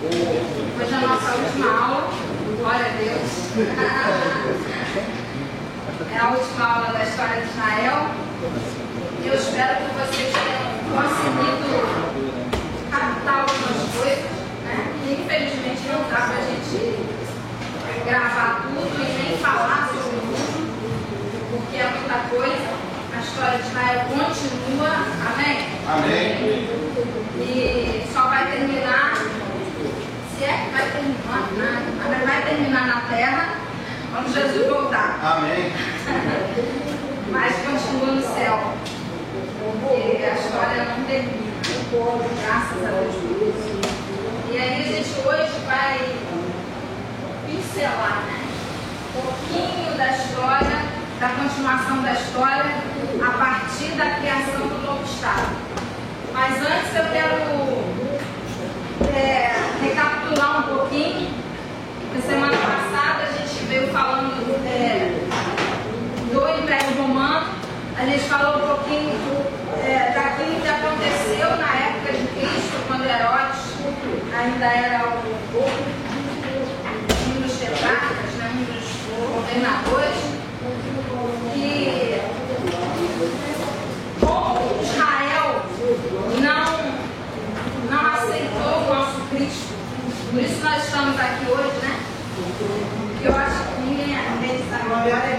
Hoje é a nossa última aula, glória a Deus. É a última aula da história de Israel. E eu espero que vocês tenham conseguido captar algumas coisas, né? E infelizmente não dá para a gente gravar tudo e nem falar sobre tudo, porque é muita coisa. A história de Israel continua, amém? Amém. E só vai terminar, se é que vai terminar, mas vai terminar na terra quando Jesus voltar. Amém. Mas continua no céu, porque a história não termina, graças a Deus por isso. E aí a gente hoje vai pincelar, né, um pouquinho da história, da continuação da história a partir da criação do novo Estado. Mas antes eu quero recapitular um pouquinho. Na semana passada a gente veio falando do Império Romano. A gente falou um pouquinho daquilo que aconteceu na época de Cristo, quando Herodes ainda era um dos tetrarcas, né, um dos governadores. E como Israel não aceitou o nosso Cristo, por isso nós estamos aqui hoje, né? E eu acho que ninguém sabe agora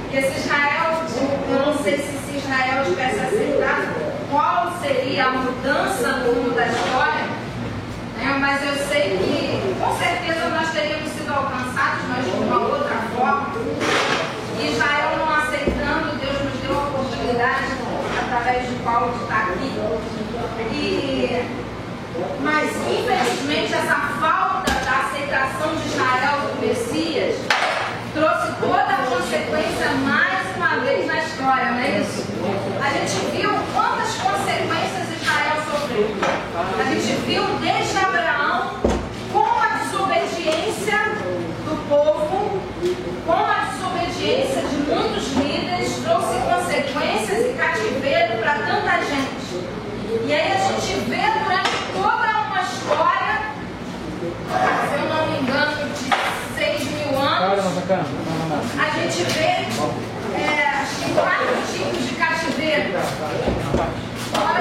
porque se Israel, eu não sei se Israel tivesse aceitado, qual seria a mudança no rumo da história, né? Mas eu sei que com certeza nós teríamos sido alcançados, mas de uma outra forma. E Israel não aceitando, Deus nos deu a oportunidade, através de Paulo, de estar aqui. Mas, infelizmente, essa falta da aceitação de Israel do Messias trouxe toda a consequência mais uma vez na história, não é isso? A gente viu quantas consequências Israel sofreu. A gente viu desde Abraão como a desobediência do povo, como a desobediência de muitos líderes trouxe consequências e cativeiro para tanta gente. E aí a gente vê durante toda uma história, se eu não me engano, de 6.000 anos, a gente vê acho que 4 tipos de cativeiro. Fora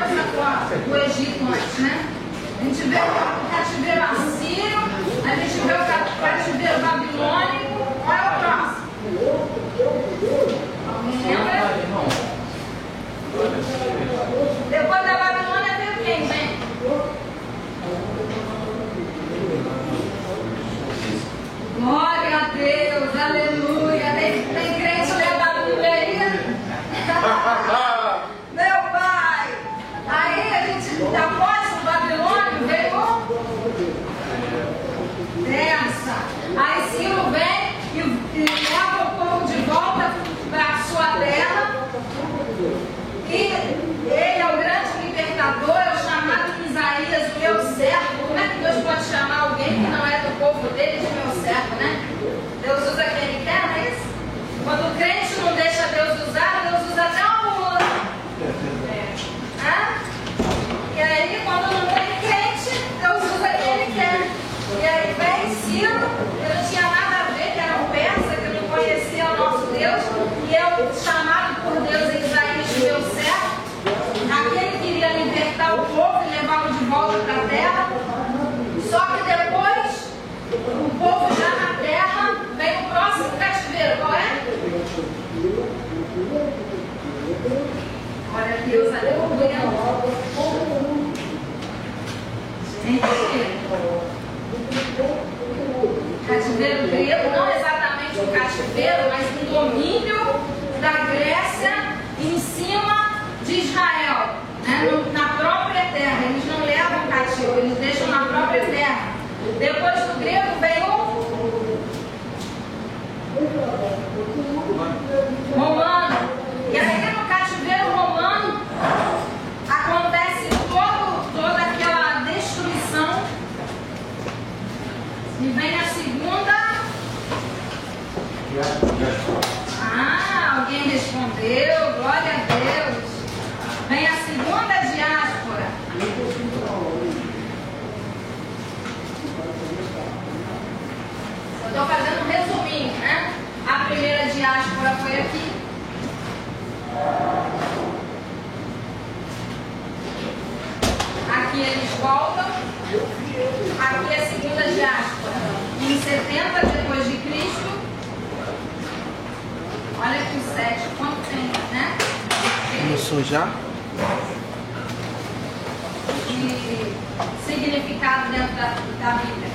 do Egito antes, né? A gente vê o cativeiro assírio, a gente vê o cativeiro babilônico. Qual é o próximo? Alguém lembra? Depois da Babilônia veio quem, gente? Glória a Deus, aleluia. Tem crente levado no meio. Meu pai. Aí a gente, após o Babilônio, veio essa. Aí Ciro vem e leva o povo de volta para a sua terra. E ele é o grande libertador, é o chamado em Isaías, o meu servo. Como é que Deus pode chamar alguém que não é do povo dele de meu servo, né? Deus usa quem ele quer, não é isso? Quando o crente não deixa Deus usar, Deus usa até uma mula. E aí, quando não tem crente, Deus usa quem ele quer. E aí vem Ciro, que não tinha nada a ver, que era um persa, que não conhecia o nosso Deus, e é chamado por Deus em Isaías de meu servo, aquele que iria libertar o povo e levá-lo de volta para a terra. Só que depois, o povo já na terra, vem o próximo cativeiro. Qual é? Glória a Deus, aleluia. Cativeiro grego, não exatamente um cativeiro, mas um domínio da Grécia em cima de Israel, né? Na própria terra. Eles não levam cativo, eles deixam na própria terra. Depois do grego veio o romano. E aí no cativeiro romano acontece toda aquela destruição. E vem a segunda. Alguém respondeu, glória a Deus. Vem a segunda diáspora. caminho, né? A primeira diáspora foi aqui. Aqui eles voltam. Aqui é a segunda diáspora. Em 70 depois de Cristo. Olha aqui o 7, quanto tem, né? Começou já? De significado dentro da Bíblia.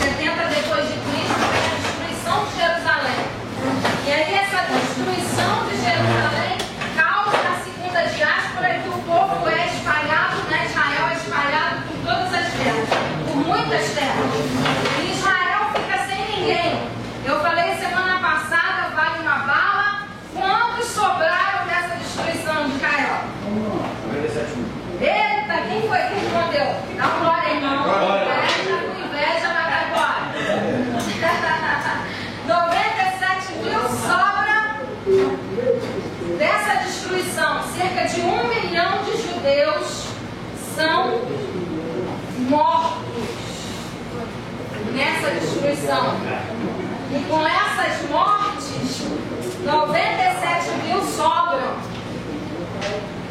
70 depois de Cristo vem a destruição de Jerusalém. E aí essa destruição de Jerusalém causa a segunda diáspora e que o povo é espalhado, né? Israel é espalhado por todas as terras, por muitas terras. E Israel fica sem ninguém. Eu falei semana passada, vale uma bala, quantos sobraram dessa destruição de Israel? Eita, quem foi que respondeu? Dá glória, irmão. Tá com inveja, mas vai embora. 97 mil sobra dessa destruição. Cerca de 1 milhão de judeus são mortos nessa destruição. E com essas mortes, 97 mil sobram.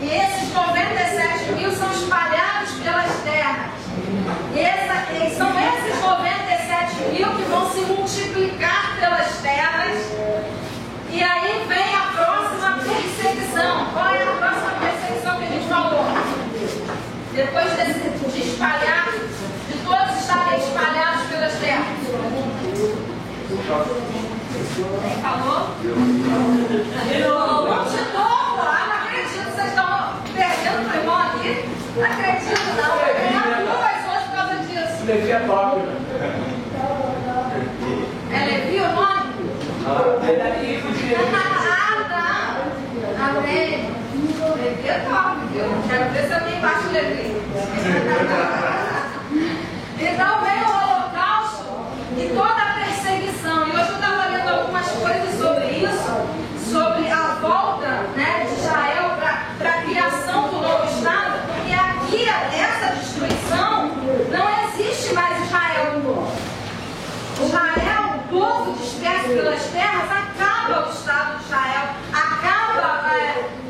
E esses 97 mil são espalhados pelas terras. E são esses 97 mil que vão se multiplicar pelas terras. E aí vem a próxima perseguição. Qual é a próxima perseguição que a gente falou? Depois de espalhar, de todos estarem espalhados pelas terras. Quem falou? Não acredito, vocês estão perdendo o irmão aqui. Não acredito, não. Vai ganhar 2 hoje por causa disso. Levi é top, né? É Levi o nome? É daí, Tá. Amém. Levi é top, viu? Quero ver se alguém baixa o Levi. Então vem o Holocausto e toda a perseguição. E hoje eu estava lendo algumas coisas sobre isso, sobre a volta, né, de Israel para a criação do novo Estado, porque aqui, essa destruição, não existe mais Israel no novo. Israel, o povo disperso pelas terras, acaba o Estado de Israel, acaba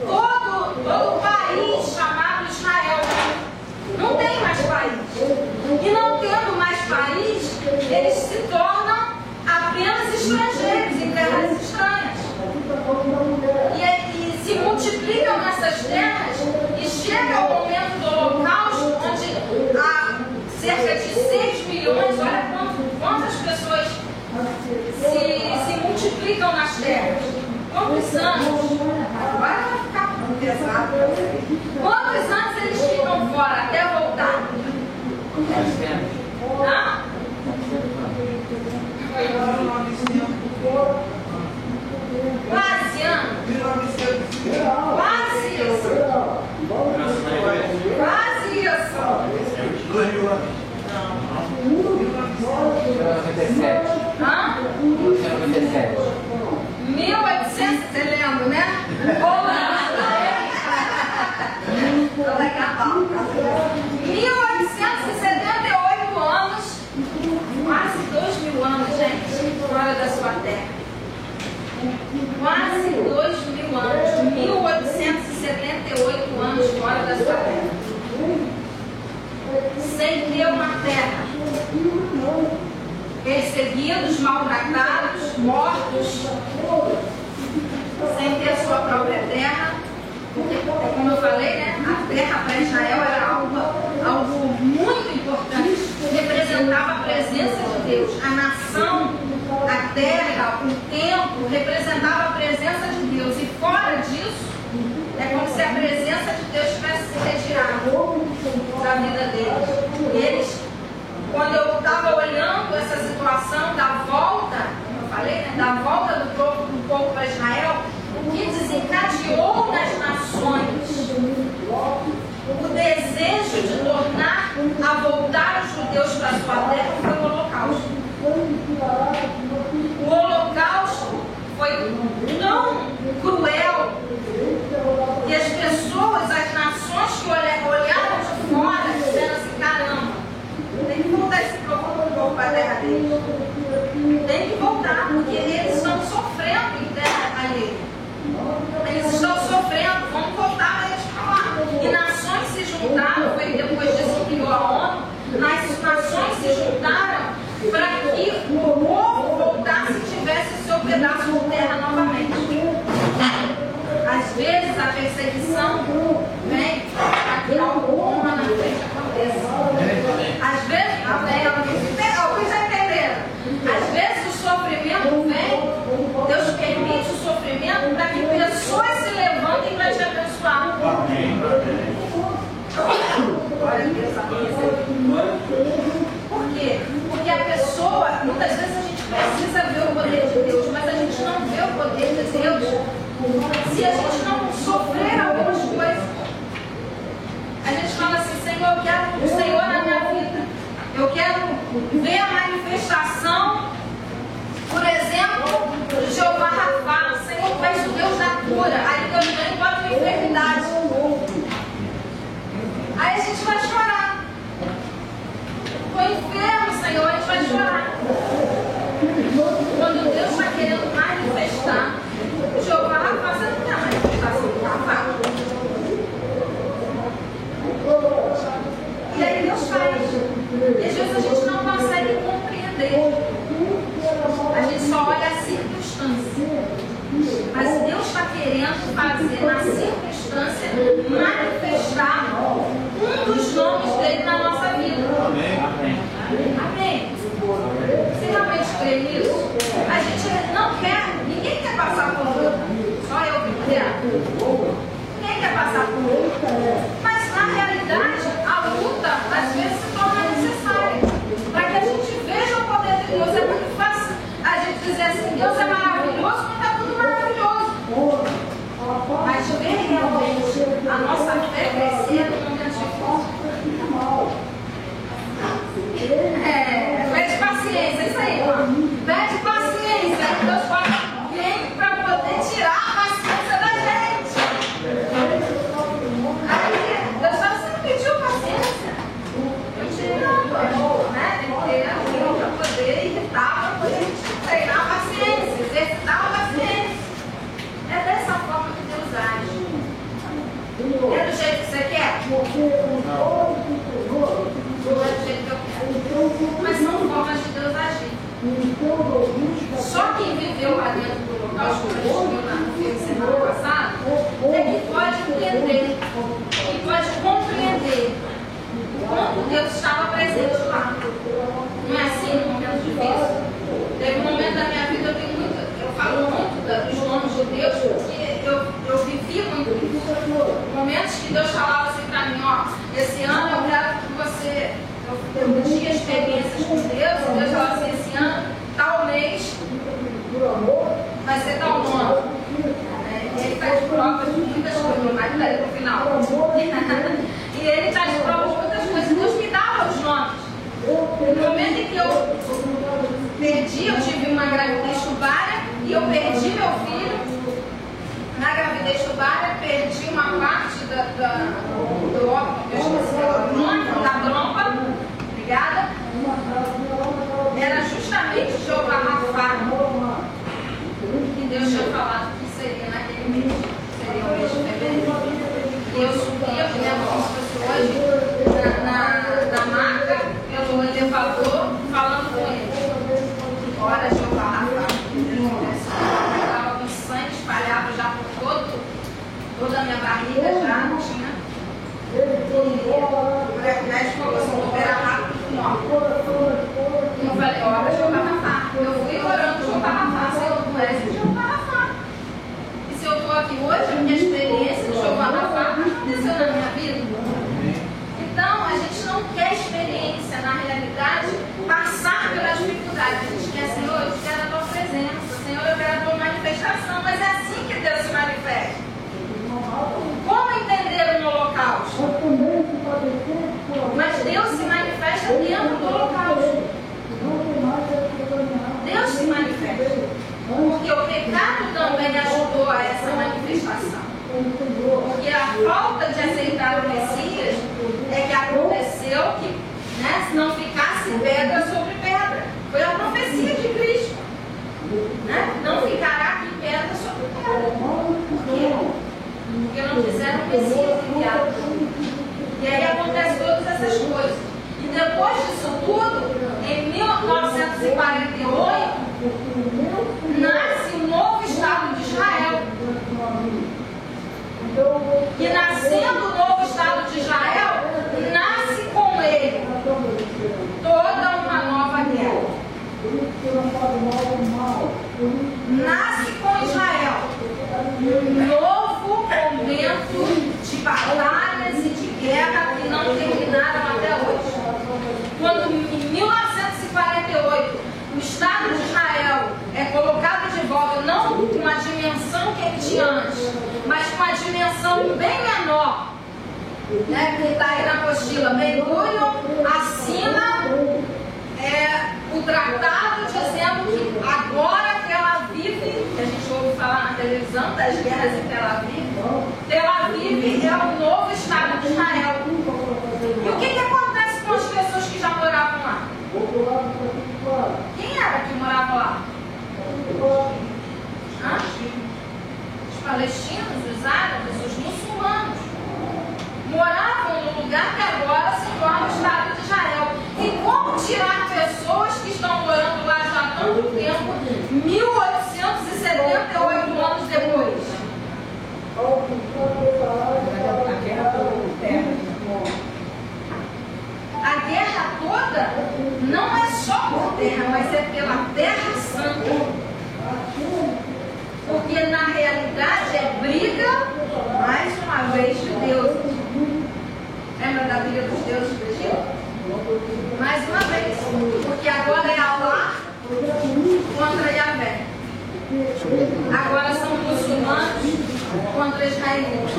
todo o país chamado Israel. Não tem mais país. E não tendo mais país, eles se tornam apenas estrangeiros em terras estranhas. E se multiplicam nessas terras e chega ao momento do Holocausto, onde há cerca de 6 milhões, olha quantas pessoas se multiplicam nas terras. Quantos anos? Agora vai ficar pesado. Quantos anos eles ficam fora até voltar? Hã? Quase ano. Quase isso. Quase isso. 97. Hã? 97. 1800, você lembra, né? Então vai acabar. 1878 anos, quase 2.000 anos, gente, fora da sua terra. Quase 2.000 anos, 1878 anos fora da sua terra. Sem ter uma terra. Perseguidos, maltratados, mortos, sem ter sua própria terra. Porque, como eu falei, né, a terra para Israel era algo muito importante. Representava a presença de Deus. A nação, a terra, o templo, representava a presença de Deus. E fora disso, é como se a presença de Deus tivesse se retirado da vida deles. E eles, quando eu estava olhando essa situação da volta, como eu falei, né, da volta do povo para Israel, o que desencadeou nas nações o desejo de tornar a voltar os judeus para sua terra foi o Holocausto. O Holocausto foi tão cruel que as pessoas, as nações que olharam de fora, disseram assim: caramba, tem que voltar esse povo para a terra deles. Tem que voltar, porque eles Deus, se a gente não sofrer algumas coisas, a gente fala assim: Senhor, eu quero o Senhor na minha vida, eu quero ver a manifestação, por exemplo, de Jeová Rafá. Senhor, tu és o Deus da cura. Aí Deus vem e bota uma enfermidade. Aí a gente vai chorar. Estou enfermo, Senhor, a gente vai chorar. Quando Deus está querendo manifestar, Jeová Rafá, você não tem a manifestação do Rafá. E aí Deus faz. E às vezes a gente não consegue compreender. A gente só olha a circunstância. Mas Deus está querendo fazer na circunstância manifestar um dos nomes dele na nossa vida. Amém. Amém. Você realmente crê nisso? A gente não quer, ninguém quer passar por luta. Só eu que quero. Ninguém quer passar por luta. Mas na realidade, a luta às vezes se torna necessária. Para que a gente veja o poder de Deus. É muito fácil a gente dizer assim: Deus é maravilhoso, quando está tudo maravilhoso. Mas ver realmente a nossa fé crescer no momento difícil. Pede paciência, isso aí, mano. Pede paciência. Deus fala: vem para poder tirar a paciência da gente. Aí, Deus fala: você não pediu paciência? Eu tirei, né? Tem que ter alguém para poder irritar, para poder treinar a paciência, exercitar a paciência. É dessa forma que Deus age. É do jeito que você quer? Não é do jeito que eu quero. Mas são formas de Deus agir. Só quem viveu lá dentro do local, como a gente viu no filme semana passada, é que pode entender, que pode compreender o quanto Deus estava presente lá. Não é assim no momento difícil? Teve um momento da minha vida, eu falo muito dos nomes de Deus, porque eu vivi muito isso. Momentos que Deus falava assim para mim: ó, esse ano eu quero que você. Eu tinha experiências com Deus, e Deus falava assim: esse ano, tal mês, vai ser tal nome. Ele está de prova de muitas coisas, mas daí no final. E ele está de prova de muitas coisas. Deus me dava os nomes. No momento em que eu perdi, eu tive uma gravidez tubária e eu perdi meu filho. Na gravidez tubária, perdi uma parte do óbito, que eu esqueci o nome, da trompa. Obrigada. Era justamente Jeová Rafá que Deus tinha falado que seria naquele mês. Seria o mês de fevereiro. E eu subi, eu me lembro como se fosse hoje, na maca, pelo elevador, falando com ele. Ora, Jeová Rafá. Eu estava com sangue espalhado já por toda a minha barriga, já não tinha. E o médico falou assim: vou operar rápido, não. E eu falei: ora, Jeová Rafá. Eu fui orando Jeová Rafá. Senhor, tu és Jeová Rafá. E se eu estou aqui hoje, a minha experiência de Jeová Rafá aconteceu na minha vida. Então, a gente não quer experiência, na realidade, passar pela dificuldade. A gente quer: Senhor, eu quero a tua presença. Senhor, eu quero a tua manifestação. Mas é assim que Deus se manifesta. Como entender um holocausto? Mas Deus se manifesta dentro do holocausto. Deus se manifesta. Porque o pecado também ajudou a essa manifestação. Porque a falta de aceitar o Messias é que aconteceu que, né, se não ficasse pedra sobre pedra. Foi a profecia de Cristo. Né? Não ficará aqui pedra sobre pedra. Por quê? Porque não fizeram o Messias enviado. E aí acontecem todas essas coisas. E depois disso tudo, em 1948, nasce um novo Estado de Israel. E nascendo o novo Estado de Israel, nasce com ele toda uma nova guerra. Nasce com Israel um novo momento de batalhas e de guerra que não terminaram até hoje. Quando em 1948 o Estado de Israel é colocado de volta, não com uma dimensão orgulho bem menor, né, que está aí na apostila. Mergulho assina o tratado dizendo que agora Tel Aviv, que a gente ouve falar na televisão das guerras em Tel Aviv é o novo Estado de Israel. E o que acontece com as pessoas que já moravam lá? Quem era que morava lá? Os palestinos, os árabes, os muçulmanos. Moravam no lugar que agora se torna o Estado de Israel. E como tirar pessoas que estão morando lá já há tanto tempo, 1878 anos depois? A guerra toda não é só por terra, mas é pela Terra Santa. Porque na realidade é briga, mais uma vez, de Deus. Lembra da briga dos deuses do Egito? Mais uma vez. Porque agora é Alá contra Yahvé. Agora são muçulmanos contra israelitas.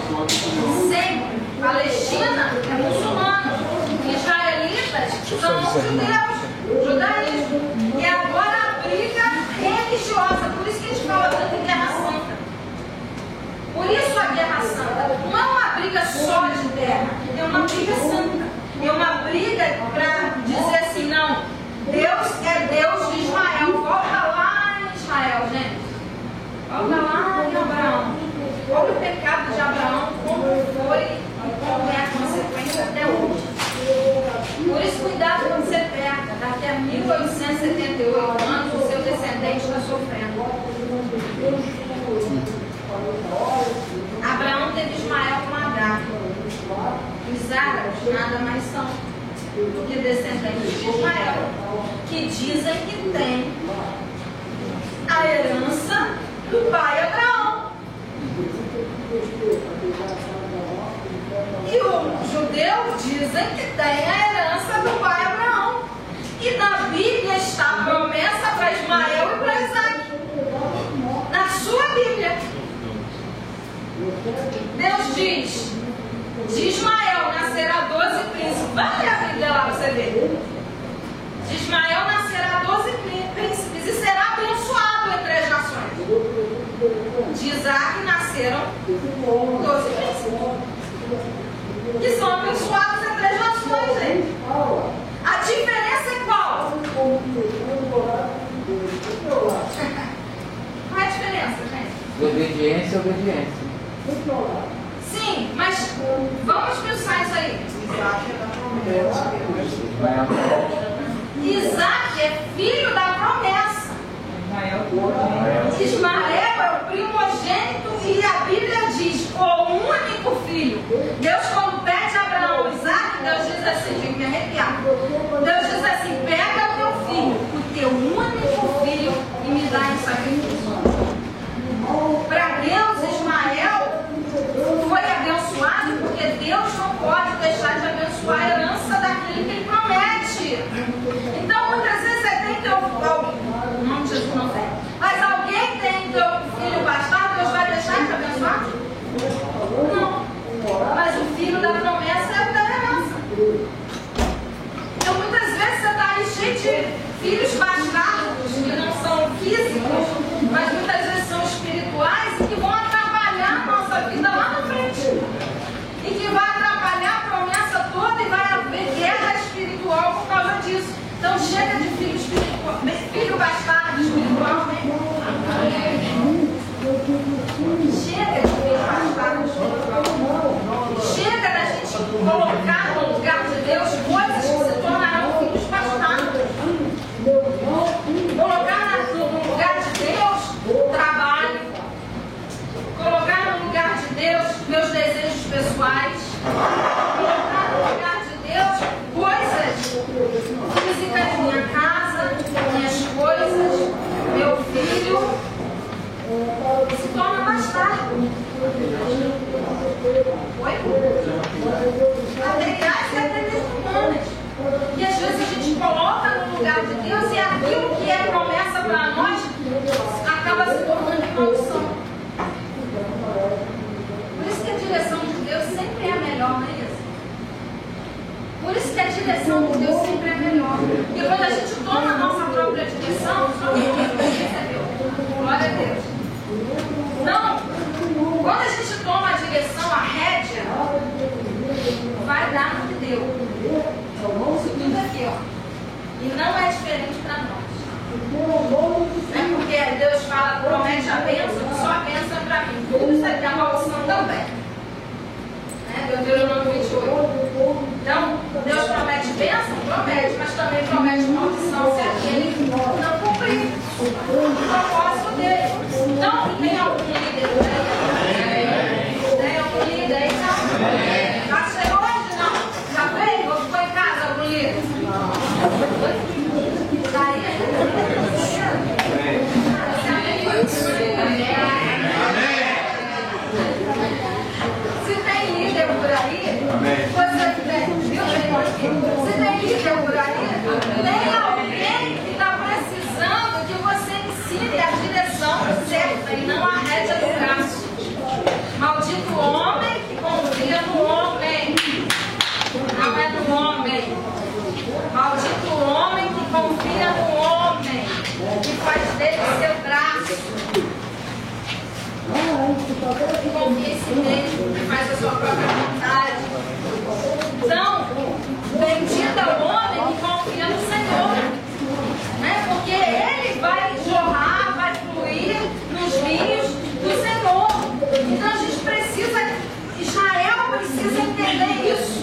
Sempre. Palestina é muçulmano. Israelitas são judeus. Judaísmo. E agora a briga religiosa. Por isso que a gente fala tanto em Guerra Santa. Por isso a Guerra Santa não é uma briga só de terra, é uma briga santa. É uma briga para dizer assim, não, Deus é Deus de Israel. Volta lá em Israel, gente. Volta lá em Abraão. Olha o pecado de Abraão, como foi e como é a consequência até hoje. Por isso, cuidado quando você peca. Daqui a 1878 anos, o seu descendente está sofrendo. Abraão teve Ismael como Agar. Os árabes nada mais são do que descendentes de Ismael, que dizem que tem a herança do pai Abraão. E os judeus dizem que tem a herança do pai Abraão. E na Bíblia está a promessa para Ismael e para Isaac. Na sua Bíblia. Deus diz, de Ismael nascerá 12 príncipes. Vai ler a Bíblia lá para você ver. De Ismael nascerá 12 príncipes e será abençoado entre as nações. De Isaac nasceram 12 príncipes. Que são abençoados entre as nações, gente. A diferença é qual? Qual é a diferença, gente? Obediência, obediência. Sim, mas vamos pensar isso aí. Isaac é filho da promessa. Ismael é o primogênito e a Bíblia diz, o único filho. Deus, quando pede a Abraão Isaac, Deus diz assim, tem que me arrepiar. Deus diz assim, pega o teu filho, o teu único filho, e me dá em sacrifício. Para Deus, Ismael foi abençoado porque Deus não pode deixar de abençoar a herança daquele que Ele promete. Então, muitas vezes você tem teu filho, não, Jesus não tem, mas alguém tem teu filho bastardo, Deus vai deixar de abençoar? Não. Mas o filho da promessa é o da herança. Então, muitas vezes você está aí cheio de filhos bastardos que não são físicos, mas muitas vezes são espirituais e que vão atrapalhar a nossa vida lá na frente. E que vai atrapalhar a promessa toda e vai haver guerra espiritual por causa disso. Então chega de filho espiritual, filho bastardo espiritual, né? Chega de filho bastardo espiritual. Chega da gente colocar no lugar de Deus coisas que se tornarão filhos bastardos. Colocar no lugar de Deus trabalho. Colocar no lugar de Deus meus desejos pessoais. Colocar no lugar de Deus coisas físicas, minha casa, minhas coisas, meu filho. Se torna bastardo. Oi? Materiais e até mesmo humanas. E às vezes a gente coloca no lugar de Deus e aquilo que é promessa para nós acaba se tornando maldição. Por isso que a direção de também. Deuteronômio 28. Então, Deus promete bênção? Promete, mas também promete maldição se aquele não cumprir o propósito dele. Então, tem algum líder por aí? Tem algum líder aí? Não? Já chegou hoje? Não? Já veio? Ou ficou em casa algum líder? Se tem líder por aí, você tem, viu? Se tem líder por aí, tem alguém que está precisando que você ensine a direção certa e não a rédea do braço. Maldito homem que confia no homem, não é no homem. Maldito homem que confia no homem, que faz dele seu braço. Que confia em si mesmo, que faz a sua própria vontade. Então, bendito é o homem que confia no Senhor, né? Porque ele vai jorrar, vai fluir nos rios do Senhor. Então a gente precisa, Israel precisa entender isso.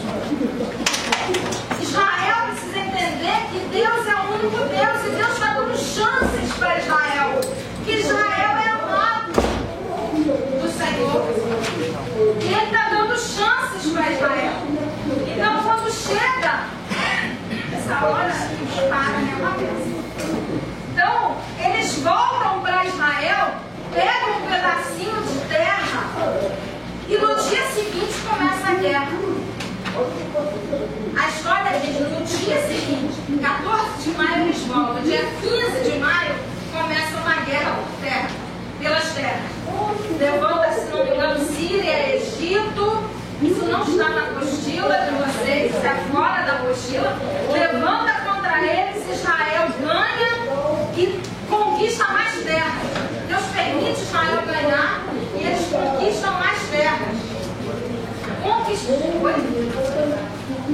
Israel precisa entender que Deus é o único Deus e Deus está dando chances para Israel. Que Israel é amado do Senhor. E Ele está dando chances para Israel. Então, quando chega essa hora, para a minha cabeça. Então, eles voltam para Israel, pegam um pedacinho de terra e no dia seguinte começa a guerra. A história diz, no dia seguinte, 14 de maio eles voltam, dia 15 de maio começa uma guerra por terra, pelas terras. Levanta, se não me engano, Síria, Egito, isso não está na apostila de vocês, isso é fora da apostila. Levanta contra eles, Israel ganha e conquista mais terras. Deus permite Israel ganhar e eles conquistam mais terras.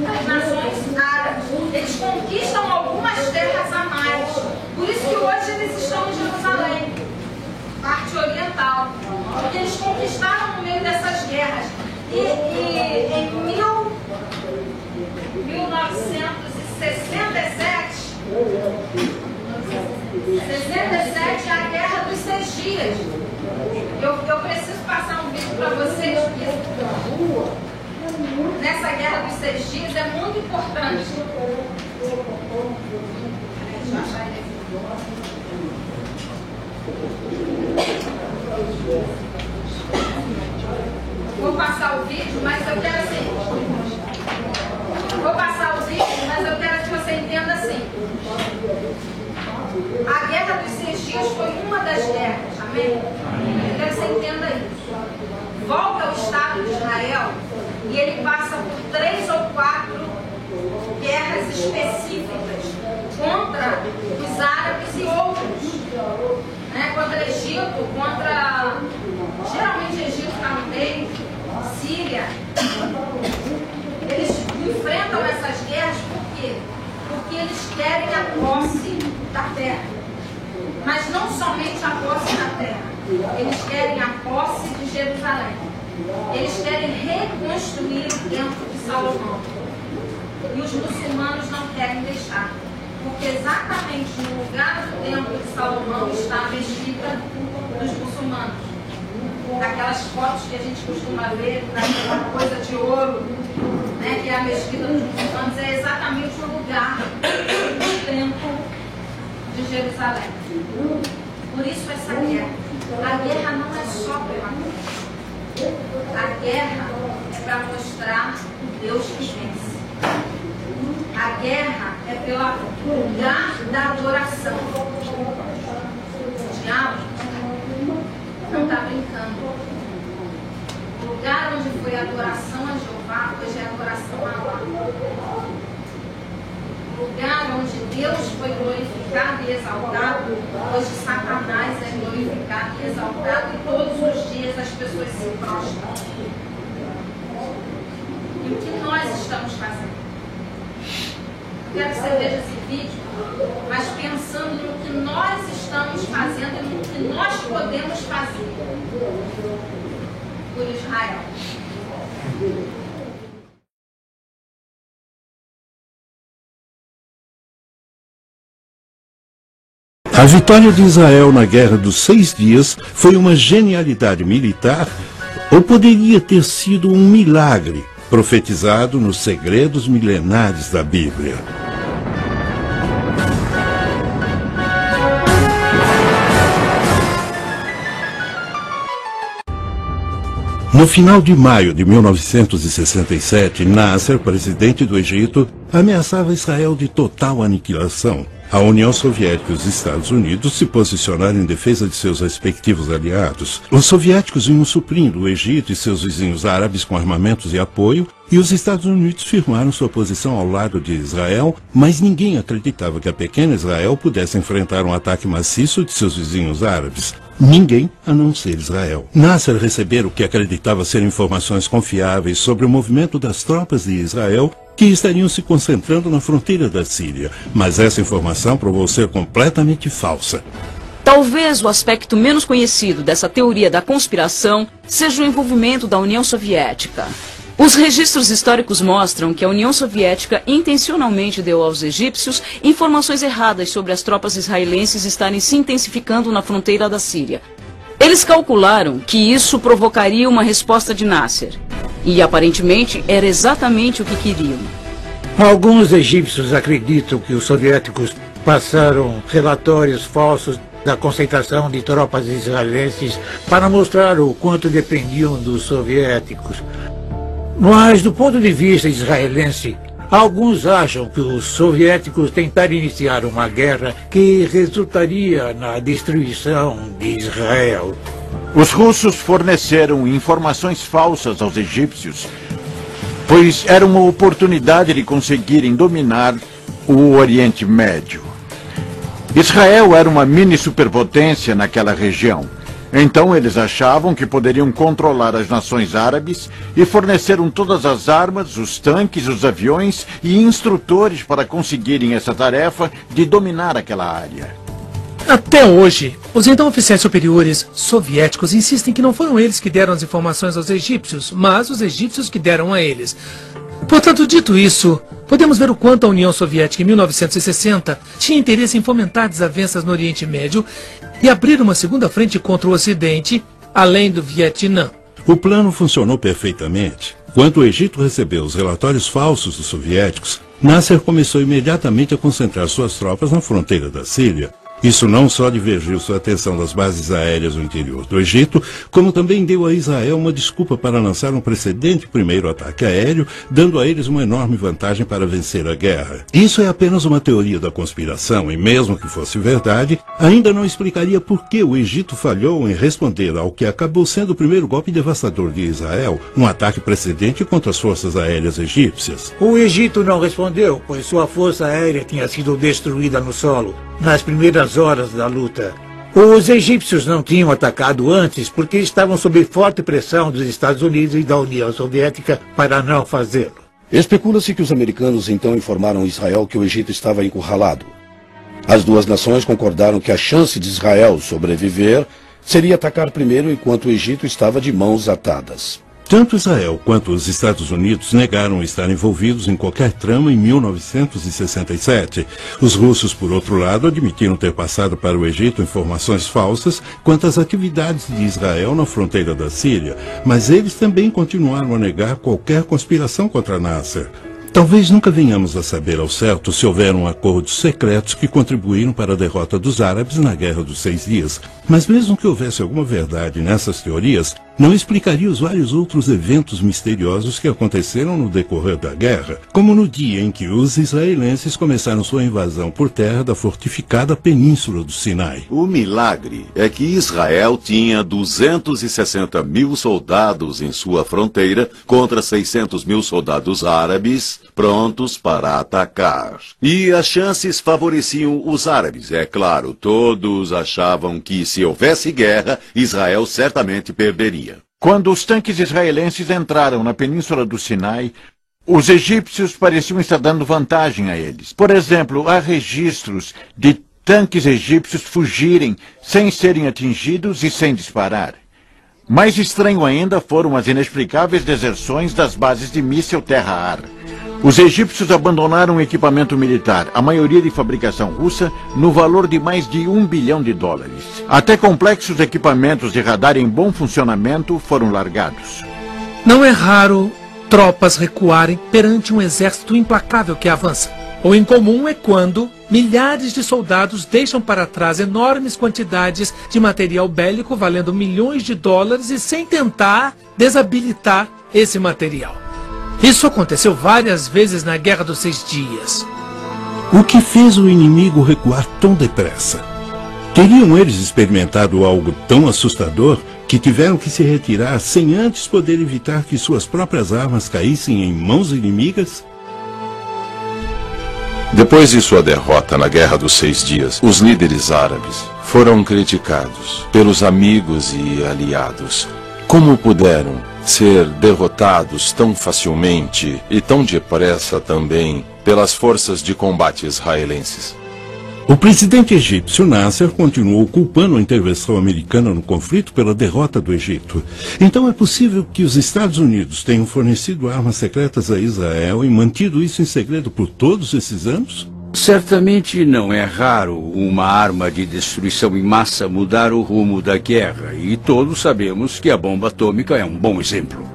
As nações árabes, eles conquistam algumas terras a mais. Por isso que hoje eles estão em Jerusalém, parte oriental, porque eles conquistaram no meio dessas guerras. E em 1967, a Guerra dos 6 Dias. Eu preciso passar um vídeo para vocês, porque nessa Guerra dos 6 Dias é muito importante. Deixa eu achar ele aqui. Vou passar o vídeo, mas eu quero assim. Vou passar o vídeo, mas eu quero que você entenda assim. A Guerra dos 6 Dias foi uma das guerras, amém? Eu quero que você entenda isso. Volta ao Estado de Israel e ele passa por 3 ou 4 guerras específicas contra os árabes e outros, né? Contra Egito, contra, geralmente Egito está no meio, Síria. Eles enfrentam essas guerras por quê? Porque eles querem a posse da terra, mas não somente a posse da terra, eles querem a posse de Jerusalém. Eles querem reconstruir o templo de Salomão. E os muçulmanos não querem deixar. Porque exatamente no lugar do templo de Salomão está a mesquita dos muçulmanos. Daquelas fotos que a gente costuma ver, daquela coisa de ouro, né, que é a mesquita dos muçulmanos, é exatamente o lugar do templo de Jerusalém. Por isso essa guerra. A guerra não é só pela guerra. A guerra é para mostrar o Deus que vence. A guerra é pelo lugar da adoração. O diabo não está brincando. O lugar onde foi a adoração a Jeová, hoje é a adoração a Alá. O lugar onde Deus foi glorificado e exaltado, hoje Satanás é glorificado e exaltado, e todos os dias as pessoas se prostram. E o que nós estamos fazendo? Eu quero que você veja esse vídeo, mas pensando no que nós estamos fazendo e no que nós podemos fazer. por Israel. A vitória de Israel na Guerra dos 6 Dias foi uma genialidade militar ou poderia ter sido um milagre profetizado nos segredos milenares da Bíblia. No final de maio de 1967, Nasser, presidente do Egito, ameaçava Israel de total aniquilação. A União Soviética e os Estados Unidos se posicionaram em defesa de seus respectivos aliados. Os soviéticos vinham suprindo o Egito e seus vizinhos árabes com armamentos e apoio, e os Estados Unidos firmaram sua posição ao lado de Israel, mas ninguém acreditava que a pequena Israel pudesse enfrentar um ataque maciço de seus vizinhos árabes. Ninguém, a não ser Israel. Nasser recebera o que acreditava ser informações confiáveis sobre o movimento das tropas de Israel que estariam se concentrando na fronteira da Síria, mas essa informação provou ser completamente falsa. Talvez o aspecto menos conhecido dessa teoria da conspiração seja o envolvimento da União Soviética. Os registros históricos mostram que a União Soviética intencionalmente deu aos egípcios informações erradas sobre as tropas israelenses estarem se intensificando na fronteira da Síria. Eles calcularam que isso provocaria uma resposta de Nasser. E aparentemente era exatamente o que queriam. Alguns egípcios acreditam que os soviéticos passaram relatórios falsos da concentração de tropas israelenses para mostrar o quanto dependiam dos soviéticos. Mas, do ponto de vista israelense, alguns acham que os soviéticos tentaram iniciar uma guerra que resultaria na destruição de Israel. Os russos forneceram informações falsas aos egípcios, pois era uma oportunidade de conseguirem dominar o Oriente Médio. Israel era uma mini superpotência naquela região. Então eles achavam que poderiam controlar as nações árabes e forneceram todas as armas, os tanques, os aviões e instrutores para conseguirem essa tarefa de dominar aquela área. Até hoje, os então oficiais superiores soviéticos insistem que não foram eles que deram as informações aos egípcios, mas os egípcios que deram a eles. Portanto, dito isso, podemos ver o quanto a União Soviética em 1960 tinha interesse em fomentar desavenças no Oriente Médio e abrir uma segunda frente contra o Ocidente, além do Vietnã. O plano funcionou perfeitamente. Quando o Egito recebeu os relatórios falsos dos soviéticos, Nasser começou imediatamente a concentrar suas tropas na fronteira da Síria. Isso não só divergiu sua atenção das bases aéreas no interior do Egito, como também deu a Israel uma desculpa para lançar um precedente primeiro ataque aéreo, dando a eles uma enorme vantagem para vencer a guerra. Isso é apenas uma teoria da conspiração e, mesmo que fosse verdade, ainda não explicaria por que o Egito falhou em responder ao que acabou sendo o primeiro golpe devastador de Israel, um ataque precedente contra as forças aéreas egípcias. O Egito não respondeu, pois sua força aérea tinha sido destruída no solo nas primeiras horas da luta. Os egípcios não tinham atacado antes porque estavam sob forte pressão dos Estados Unidos e da União Soviética para não fazê-lo. Especula-se que os americanos então informaram Israel que o Egito estava encurralado. As duas nações concordaram que a chance de Israel sobreviver seria atacar primeiro enquanto o Egito estava de mãos atadas. Tanto Israel quanto os Estados Unidos negaram estar envolvidos em qualquer trama em 1967. Os russos, por outro lado, admitiram ter passado para o Egito informações falsas quanto às atividades de Israel na fronteira da Síria, mas eles também continuaram a negar qualquer conspiração contra Nasser. Talvez nunca venhamos a saber ao certo se houveram acordos secretos que contribuíram para a derrota dos árabes na Guerra dos 6 Dias. Mas mesmo que houvesse alguma verdade nessas teorias, não explicaria os vários outros eventos misteriosos que aconteceram no decorrer da guerra, como no dia em que os israelenses começaram sua invasão por terra da fortificada Península do Sinai. O milagre é que Israel tinha 260 mil soldados em sua fronteira contra 600 mil soldados árabes prontos para atacar. E as chances favoreciam os árabes, é claro. Todos achavam que se houvesse guerra, Israel certamente perderia. Quando os tanques israelenses entraram na Península do Sinai, os egípcios pareciam estar dando vantagem a eles. Por exemplo, há registros de tanques egípcios fugirem sem serem atingidos e sem disparar. Mais estranho ainda foram as inexplicáveis deserções das bases de míssil terra-ar. Os egípcios abandonaram equipamento militar, a maioria de fabricação russa, no valor de mais de $1 bilhão. Até complexos equipamentos de radar em bom funcionamento foram largados. Não é raro tropas recuarem perante um exército implacável que avança. O incomum é quando milhares de soldados deixam para trás enormes quantidades de material bélico valendo milhões de dólares e sem tentar desabilitar esse material. Isso aconteceu várias vezes na Guerra dos 6 Dias. O que fez o inimigo recuar tão depressa? Teriam eles experimentado algo tão assustador que tiveram que se retirar sem antes poder evitar que suas próprias armas caíssem em mãos inimigas? Depois de sua derrota na Guerra dos 6 Dias, os líderes árabes foram criticados pelos amigos e aliados. Como puderam ser derrotados tão facilmente e tão depressa também pelas forças de combate israelenses? O presidente egípcio Nasser continuou culpando a intervenção americana no conflito pela derrota do Egito. Então é possível que os Estados Unidos tenham fornecido armas secretas a Israel e mantido isso em segredo por todos esses anos? Certamente não é raro uma arma de destruição em massa mudar o rumo da guerra, e todos sabemos que a bomba atômica é um bom exemplo.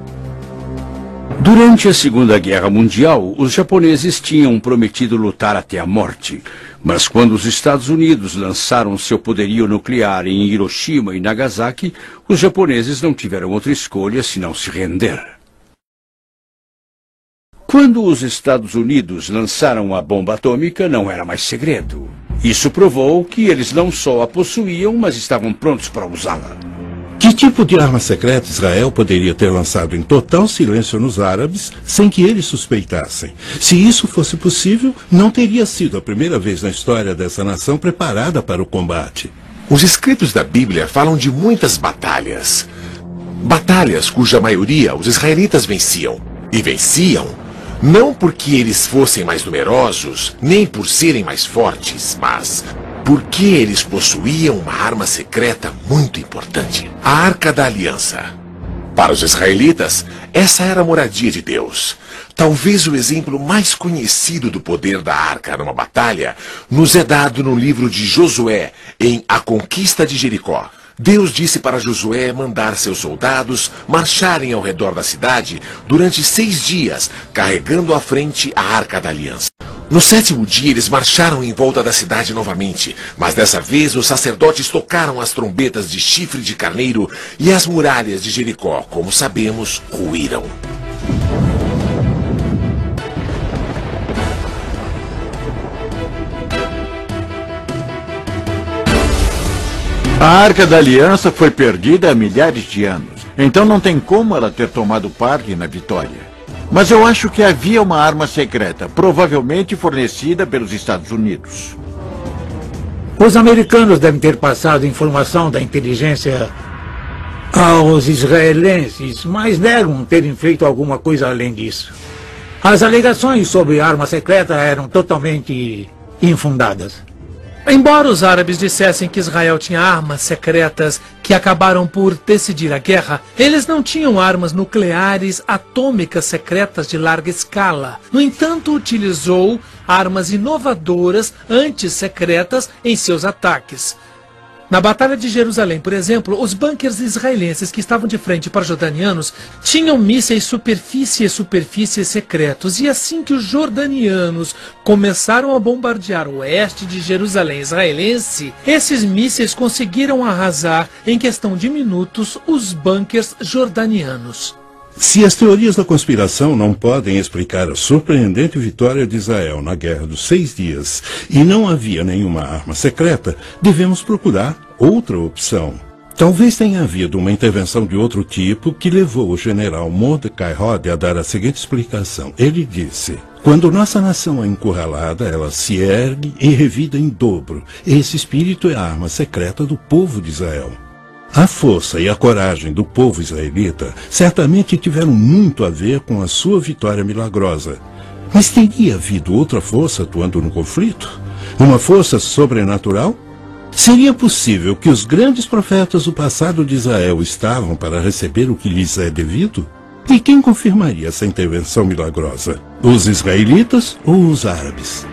Durante a Segunda Guerra Mundial, os japoneses tinham prometido lutar até a morte. Mas quando os Estados Unidos lançaram seu poderio nuclear em Hiroshima e Nagasaki, os japoneses não tiveram outra escolha senão se render. Quando os Estados Unidos lançaram a bomba atômica, não era mais segredo. Isso provou que eles não só a possuíam, mas estavam prontos para usá-la. Que tipo de arma secreta Israel poderia ter lançado em total silêncio nos árabes, sem que eles suspeitassem? Se isso fosse possível, não teria sido a primeira vez na história dessa nação preparada para o combate. Os escritos da Bíblia falam de muitas batalhas. Batalhas cuja maioria os israelitas venciam. E venciam não porque eles fossem mais numerosos, nem por serem mais fortes, mas porque eles possuíam uma arma secreta muito importante, a Arca da Aliança. Para os israelitas, essa era a moradia de Deus. Talvez o exemplo mais conhecido do poder da Arca numa batalha nos é dado no livro de Josué, em A Conquista de Jericó. Deus disse para Josué mandar seus soldados marcharem ao redor da cidade durante 6 dias, carregando à frente a Arca da Aliança. No 7º dia, eles marcharam em volta da cidade novamente, mas dessa vez os sacerdotes tocaram as trombetas de chifre de carneiro e as muralhas de Jericó, como sabemos, ruíram. A Arca da Aliança foi perdida há milhares de anos, então não tem como ela ter tomado parte na vitória. Mas eu acho que havia uma arma secreta, provavelmente fornecida pelos Estados Unidos. Os americanos devem ter passado informação da inteligência aos israelenses, mas negam terem feito alguma coisa além disso. As alegações sobre arma secreta eram totalmente infundadas. Embora os árabes dissessem que Israel tinha armas secretas que acabaram por decidir a guerra, eles não tinham armas nucleares atômicas secretas de larga escala. No entanto, utilizou armas inovadoras antissecretas em seus ataques. Na Batalha de Jerusalém, por exemplo, os bunkers israelenses que estavam de frente para os jordanianos tinham mísseis superfície secretos. E assim que os jordanianos começaram a bombardear o oeste de Jerusalém israelense, esses mísseis conseguiram arrasar, em questão de minutos, os bunkers jordanianos. Se as teorias da conspiração não podem explicar a surpreendente vitória de Israel na Guerra dos 6 Dias e não havia nenhuma arma secreta, devemos procurar outra opção. Talvez tenha havido uma intervenção de outro tipo que levou o general Mordecai Rode a dar a seguinte explicação. Ele disse: quando nossa nação é encurralada, ela se ergue e revida em dobro. Esse espírito é a arma secreta do povo de Israel. A força e a coragem do povo israelita certamente tiveram muito a ver com a sua vitória milagrosa. Mas teria havido outra força atuando no conflito? Uma força sobrenatural? Seria possível que os grandes profetas do passado de Israel estavam para receber o que lhes é devido? E quem confirmaria essa intervenção milagrosa? Os israelitas ou os árabes?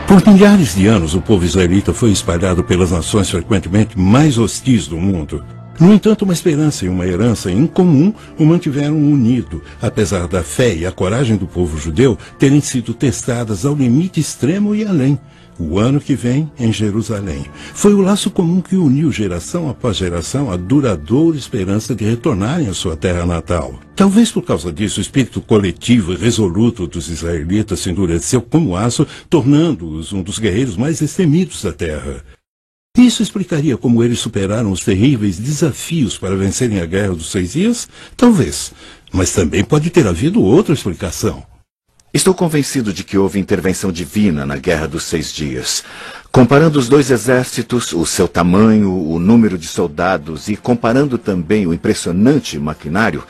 Por milhares de anos, o povo israelita foi espalhado pelas nações frequentemente mais hostis do mundo. No entanto, uma esperança e uma herança em comum o mantiveram unido, apesar da fé e a coragem do povo judeu terem sido testadas ao limite extremo e além. O ano que vem, em Jerusalém. Foi o laço comum que uniu geração após geração a duradoura esperança de retornarem à sua terra natal. Talvez por causa disso, o espírito coletivo e resoluto dos israelitas se endureceu como aço, tornando-os um dos guerreiros mais destemidos da terra. Isso explicaria como eles superaram os terríveis desafios para vencerem a Guerra dos 6 Dias? Talvez. Mas também pode ter havido outra explicação. Estou convencido de que houve intervenção divina na Guerra dos 6 Dias. Comparando os dois exércitos, o seu tamanho, o número de soldados e comparando também o impressionante maquinário,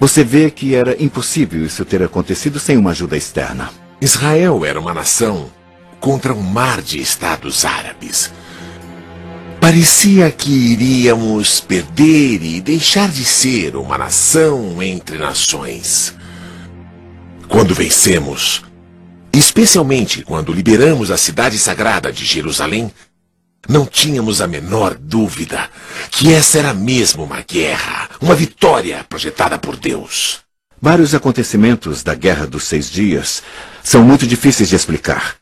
você vê que era impossível isso ter acontecido sem uma ajuda externa. Israel era uma nação contra um mar de estados árabes. Parecia que iríamos perder e deixar de ser uma nação entre nações. Quando vencemos, especialmente quando liberamos a cidade sagrada de Jerusalém, não tínhamos a menor dúvida que essa era mesmo uma guerra, uma vitória projetada por Deus. Vários acontecimentos da Guerra dos 6 Dias são muito difíceis de explicar.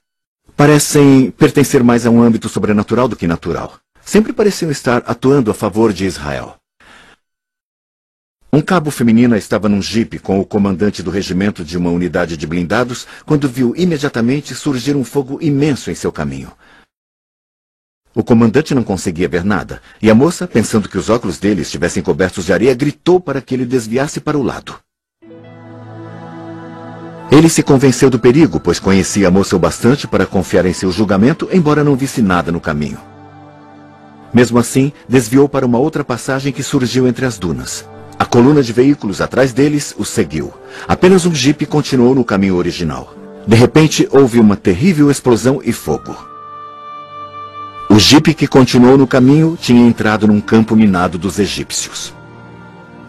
Parecem pertencer mais a um âmbito sobrenatural do que natural. Sempre pareciam estar atuando a favor de Israel. Um cabo feminina estava num jipe com o comandante do regimento de uma unidade de blindados quando viu imediatamente surgir um fogo imenso em seu caminho. O comandante não conseguia ver nada, e a moça, pensando que os óculos dele estivessem cobertos de areia, gritou para que ele desviasse para o lado. Ele se convenceu do perigo, pois conhecia a moça o bastante para confiar em seu julgamento, embora não visse nada no caminho. Mesmo assim, desviou para uma outra passagem que surgiu entre as dunas. A coluna de veículos atrás deles o seguiu. Apenas um jipe continuou no caminho original. De repente, houve uma terrível explosão e fogo. O jipe que continuou no caminho tinha entrado num campo minado dos egípcios.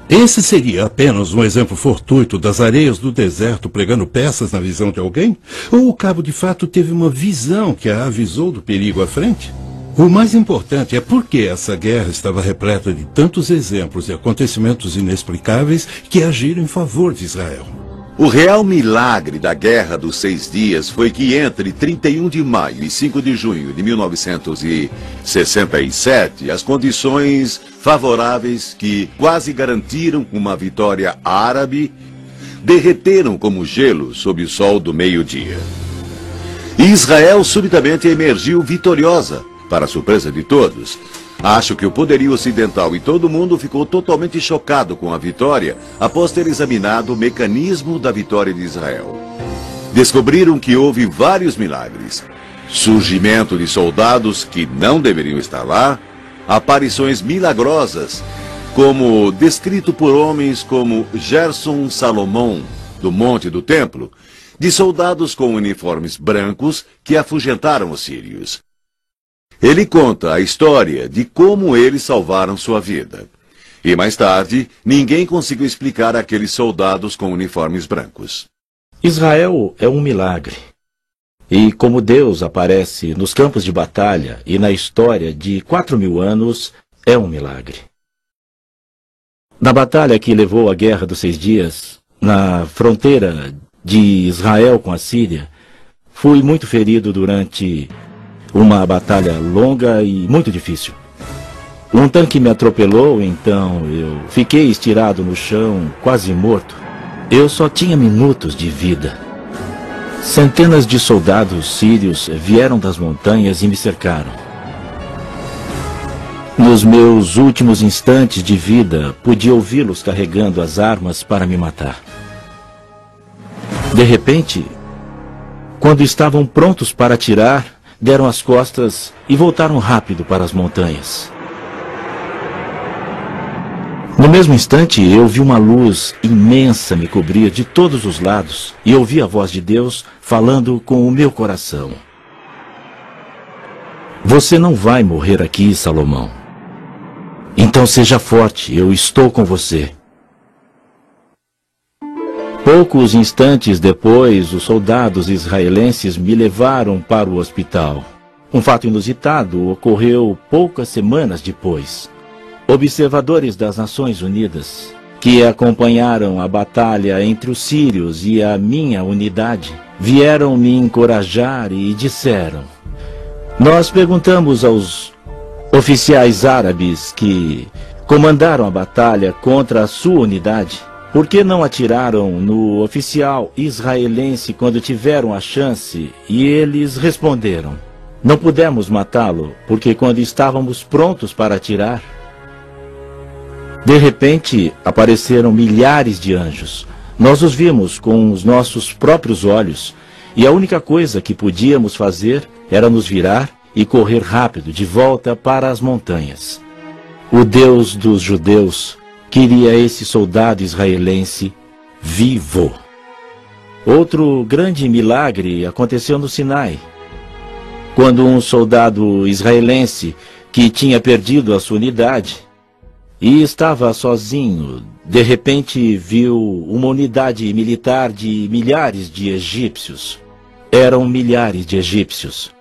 Esse seria apenas um exemplo fortuito das areias do deserto pregando peças na visão de alguém? Ou o cabo de fato teve uma visão que a avisou do perigo à frente? O mais importante é porque essa guerra estava repleta de tantos exemplos e acontecimentos inexplicáveis que agiram em favor de Israel. O real milagre da Guerra dos 6 Dias foi que entre 31 de maio e 5 de junho de 1967, as condições favoráveis que quase garantiram uma vitória árabe derreteram como gelo sob o sol do meio-dia. E Israel subitamente emergiu vitoriosa, para a surpresa de todos. Acho que o poderio ocidental e todo mundo ficou totalmente chocado com a vitória após ter examinado o mecanismo da vitória de Israel. Descobriram que houve vários milagres. Surgimento de soldados que não deveriam estar lá, aparições milagrosas, como descrito por homens como Gerson Salomão, do Monte do Templo, de soldados com uniformes brancos que afugentaram os sírios. Ele conta a história de como eles salvaram sua vida. E mais tarde, ninguém conseguiu explicar aqueles soldados com uniformes brancos. Israel é um milagre. E como Deus aparece nos campos de batalha e na história de 4.000 anos, é um milagre. Na batalha que levou à Guerra dos 6 Dias, na fronteira de Israel com a Síria, fui muito ferido durante uma batalha longa e muito difícil. Um tanque me atropelou, então eu fiquei estirado no chão, quase morto. Eu só tinha minutos de vida. Centenas de soldados sírios vieram das montanhas e me cercaram. Nos meus últimos instantes de vida, pude ouvi-los carregando as armas para me matar. De repente, quando estavam prontos para atirar, deram as costas e voltaram rápido para as montanhas. No mesmo instante, eu vi uma luz imensa me cobrir de todos os lados e ouvi a voz de Deus falando com o meu coração. Você não vai morrer aqui, Salomão. Então seja forte, eu estou com você. Poucos instantes depois, os soldados israelenses me levaram para o hospital. Um fato inusitado ocorreu poucas semanas depois. Observadores das Nações Unidas, que acompanharam a batalha entre os sírios e a minha unidade, vieram me encorajar e disseram: nós perguntamos aos oficiais árabes que comandaram a batalha contra a sua unidade por que não atiraram no oficial israelense quando tiveram a chance, e eles responderam: não pudemos matá-lo porque quando estávamos prontos para atirar. De repente, apareceram milhares de anjos. Nós os vimos com os nossos próprios olhos, e a única coisa que podíamos fazer era nos virar e correr rápido de volta para as montanhas. O Deus dos judeus queria esse soldado israelense vivo. Outro grande milagre aconteceu no Sinai, quando um soldado israelense que tinha perdido a sua unidade e estava sozinho, de repente viu uma unidade militar de milhares de egípcios. Eram milhares de egípcios.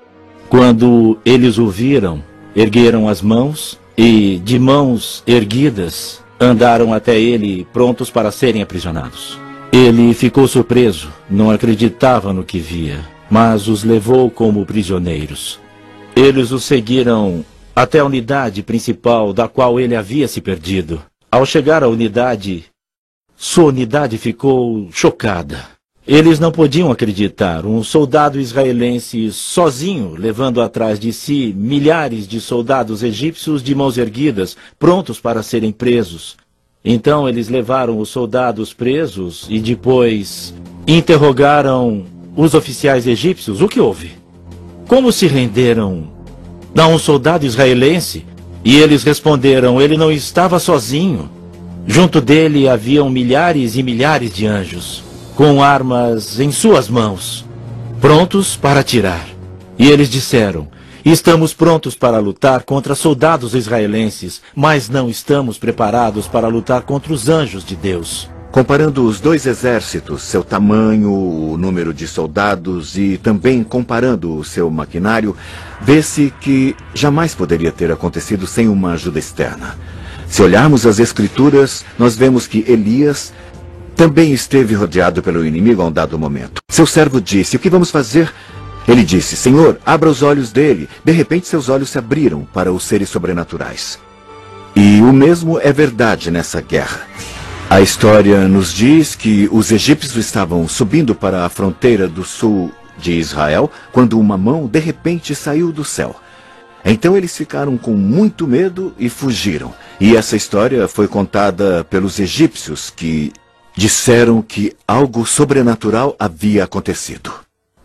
Quando eles o viram, ergueram as mãos e, de mãos erguidas, andaram até ele, prontos para serem aprisionados. Ele ficou surpreso, não acreditava no que via, mas os levou como prisioneiros. Eles o seguiram até a unidade principal da qual ele havia se perdido. Ao chegar à unidade, sua unidade ficou chocada. Eles não podiam acreditar. Um soldado israelense sozinho, levando atrás de si milhares de soldados egípcios de mãos erguidas, prontos para serem presos. Então eles levaram os soldados presos e depois interrogaram os oficiais egípcios. O que houve? Como se renderam a um soldado israelense? E eles responderam: ele não estava sozinho. Junto dele haviam milhares e milhares de anjos, com armas em suas mãos, prontos para atirar. E eles disseram: estamos prontos para lutar contra soldados israelenses, mas não estamos preparados para lutar contra os anjos de Deus. Comparando os dois exércitos, seu tamanho, o número de soldados e também comparando o seu maquinário, vê-se que jamais poderia ter acontecido sem uma ajuda externa. Se olharmos as Escrituras, nós vemos que Elias também esteve rodeado pelo inimigo a um dado momento. Seu servo disse: o que vamos fazer? Ele disse: Senhor, abra os olhos dele. De repente seus olhos se abriram para os seres sobrenaturais. E o mesmo é verdade nessa guerra. A história nos diz que os egípcios estavam subindo para a fronteira do sul de Israel quando uma mão de repente saiu do céu. Então eles ficaram com muito medo e fugiram. E essa história foi contada pelos egípcios, que disseram que algo sobrenatural havia acontecido.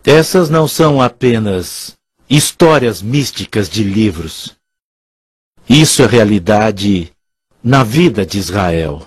Essas não são apenas histórias místicas de livros. Isso é realidade na vida de Israel.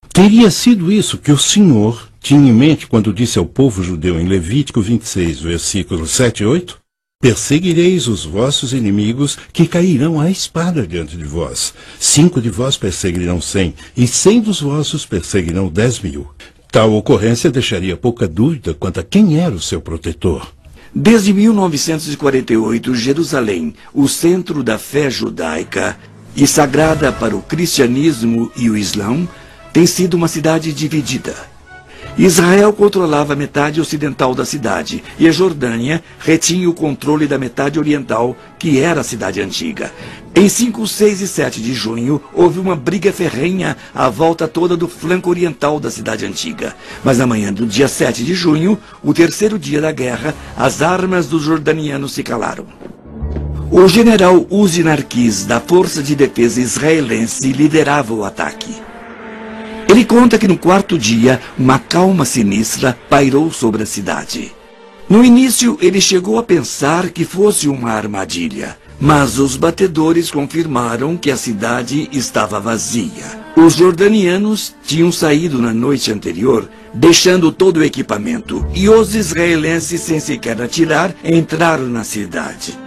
Teria sido isso que o Senhor tinha em mente quando disse ao povo judeu em Levítico 26, versículos 7 e 8? Perseguireis os vossos inimigos, que cairão à espada diante de vós. 5 de vós perseguirão 100, e 100 dos vossos perseguirão 10.000. Tal ocorrência deixaria pouca dúvida quanto a quem era o seu protetor. Desde 1948, Jerusalém, o centro da fé judaica e sagrada para o cristianismo e o islã, tem sido uma cidade dividida. Israel controlava a metade ocidental da cidade e a Jordânia retinha o controle da metade oriental, que era a cidade antiga. Em 5, 6 e 7 de junho, houve uma briga ferrenha à volta toda do flanco oriental da cidade antiga. Mas na manhã do dia 7 de junho, o terceiro dia da guerra, as armas dos jordanianos se calaram. O general Uzi Narquis, da Força de Defesa Israelense, liderava o ataque. Ele conta que no quarto dia, uma calma sinistra pairou sobre a cidade. No início, ele chegou a pensar que fosse uma armadilha, mas os batedores confirmaram que a cidade estava vazia. Os jordanianos tinham saído na noite anterior, deixando todo o equipamento, e os israelenses, sem sequer atirar, entraram na cidade.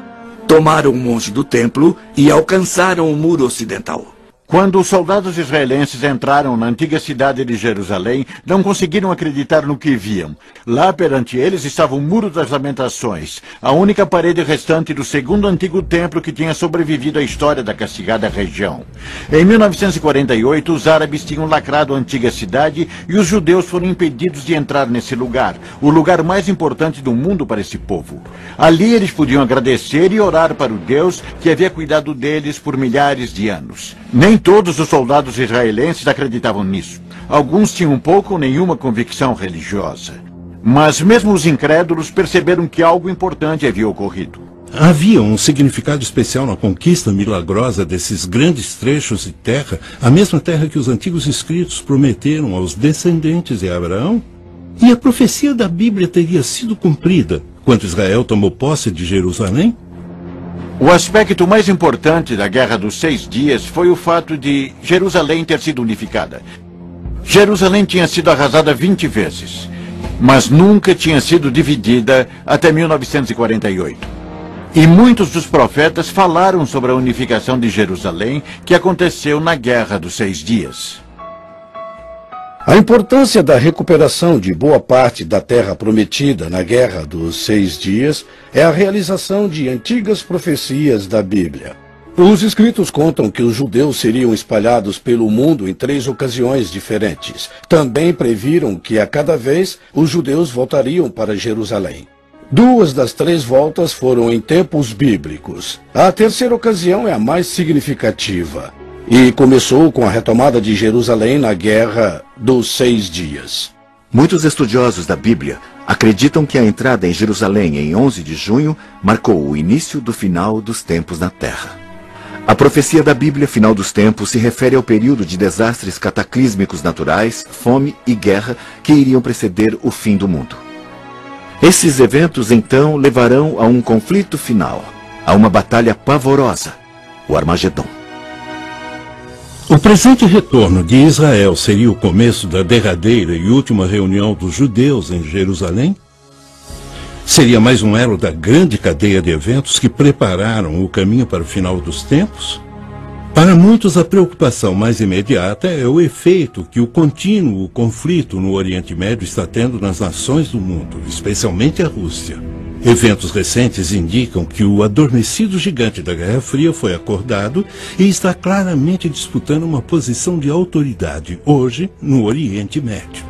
tomaram o monte do templo e alcançaram o muro ocidental. Quando os soldados israelenses entraram na antiga cidade de Jerusalém, não conseguiram acreditar no que viam. Lá perante eles estava o Muro das Lamentações, a única parede restante do segundo antigo templo que tinha sobrevivido à história da castigada região. Em 1948, os árabes tinham lacrado a antiga cidade e os judeus foram impedidos de entrar nesse lugar, o lugar mais importante do mundo para esse povo. Ali eles podiam agradecer e orar para o Deus que havia cuidado deles por milhares de anos. Nem todos os soldados israelenses acreditavam nisso. Alguns tinham pouco ou nenhuma convicção religiosa. Mas mesmo os incrédulos perceberam que algo importante havia ocorrido. Havia um significado especial na conquista milagrosa desses grandes trechos de terra, a mesma terra que os antigos escritos prometeram aos descendentes de Abraão? E a profecia da Bíblia teria sido cumprida quando Israel tomou posse de Jerusalém? O aspecto mais importante da Guerra dos 6 Dias foi o fato de Jerusalém ter sido unificada. Jerusalém tinha sido arrasada 20 vezes, mas nunca tinha sido dividida até 1948. E muitos dos profetas falaram sobre a unificação de Jerusalém que aconteceu na Guerra dos 6 Dias. A importância da recuperação de boa parte da terra prometida na Guerra dos 6 Dias é a realização de antigas profecias da Bíblia. Os escritos contam que os judeus seriam espalhados pelo mundo em 3 ocasiões diferentes. Também previram que a cada vez os judeus voltariam para Jerusalém. 2 das 3 voltas foram em tempos bíblicos. A terceira ocasião é a mais significativa. E começou com a retomada de Jerusalém na Guerra dos 6 Dias. Muitos estudiosos da Bíblia acreditam que a entrada em Jerusalém em 11 de junho marcou o início do final dos tempos na Terra. A profecia da Bíblia, final dos tempos, se refere ao período de desastres cataclísmicos naturais, fome e guerra que iriam preceder o fim do mundo. Esses eventos, então, levarão a um conflito final, a uma batalha pavorosa, o Armagedon. O presente retorno de Israel seria o começo da derradeira e última reunião dos judeus em Jerusalém? Seria mais um elo da grande cadeia de eventos que prepararam o caminho para o final dos tempos? Para muitos, a preocupação mais imediata é o efeito que o contínuo conflito no Oriente Médio está tendo nas nações do mundo, especialmente a Rússia. Eventos recentes indicam que o adormecido gigante da Guerra Fria foi acordado e está claramente disputando uma posição de autoridade hoje no Oriente Médio.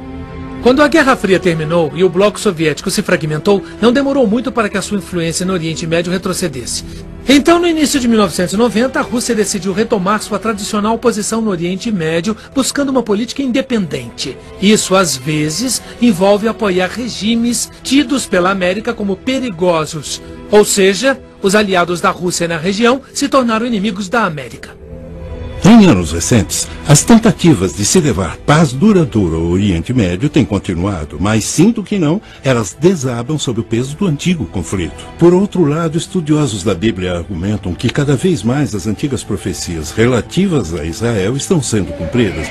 Quando a Guerra Fria terminou e o bloco soviético se fragmentou, não demorou muito para que a sua influência no Oriente Médio retrocedesse. Então, no início de 1990, a Rússia decidiu retomar sua tradicional posição no Oriente Médio, buscando uma política independente. Isso, às vezes, envolve apoiar regimes tidos pela América como perigosos. Ou seja, os aliados da Rússia na região se tornaram inimigos da América. Em anos recentes, as tentativas de se levar paz duradoura ao Oriente Médio têm continuado, mas sinto que não, elas desabam sob o peso do antigo conflito. Por outro lado, estudiosos da Bíblia argumentam que cada vez mais as antigas profecias relativas a Israel estão sendo cumpridas.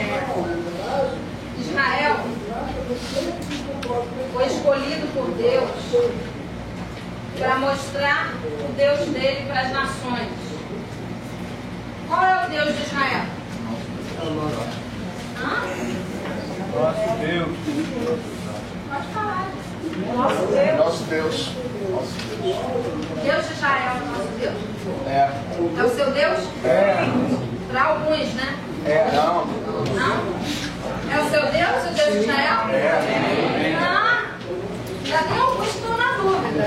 Israel foi escolhido por Deus para mostrar o Deus dele para as nações. Qual é o Deus de Israel? Nosso Deus. Pode falar. Nosso Deus. Nosso Deus. Deus de Israel é o nosso Deus? É. É o seu Deus? É. Para alguns, né? É, não. Não? É o seu Deus, o Deus de Israel? É. Ah, já tem alguns que estão na dúvida.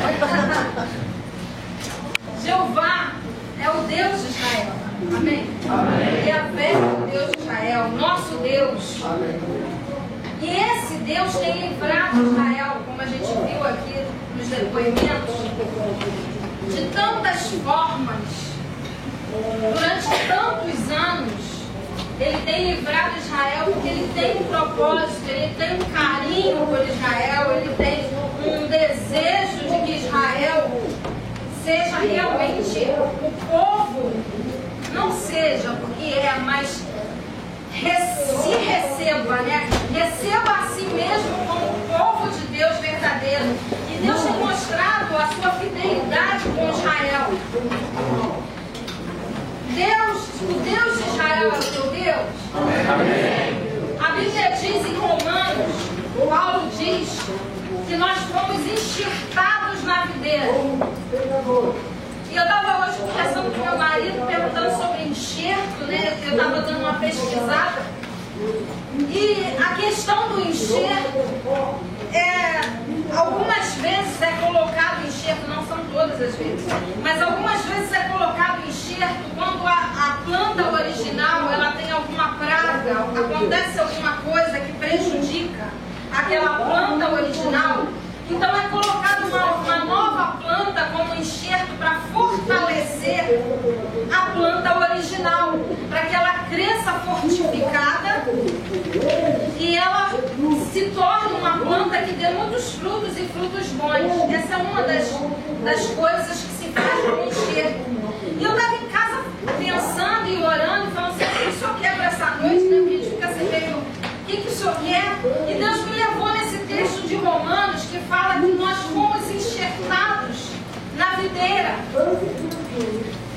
Jeová é o Deus de Israel. Amém? Amém. E a fé é o Deus de Israel, nosso Deus. Amém. E esse Deus tem livrado Israel, como a gente viu aqui nos depoimentos, de tantas formas, durante tantos anos. Ele tem livrado Israel porque ele tem um propósito, ele tem um carinho por Israel, ele tem um desejo de que Israel seja realmente o povo. Não seja porque é, mas se receba, né? Receba a si mesmo como o povo de Deus verdadeiro. E Deus tem mostrado a sua fidelidade com Israel. O Deus de Israel é o teu Deus? Amém. A Bíblia diz em Romanos, Paulo diz que nós fomos enxertados na videira. E eu estava hoje conversando com meu marido, perguntando sobre enxerto, né? Eu estava dando uma pesquisada. E a questão do enxerto algumas vezes é colocado enxerto, não são todas as vezes, mas algumas vezes é colocado enxerto quando a planta original ela tem alguma praga, acontece alguma coisa que prejudica aquela planta original. Então é colocada uma nova planta como enxerto para fortalecer a planta original, para que ela cresça fortificada e ela se torne uma planta que dê muitos frutos e frutos bons. Essa é uma das coisas que se faz com enxerto. E eu estava em casa pensando e orando e falando assim, o que o Senhor quer para essa noite? Né? Porque a gente fica assim meio, o que o Senhor quer? E Deus me levou nesse texto de Romanos que fala que nós fomos enxertados na videira.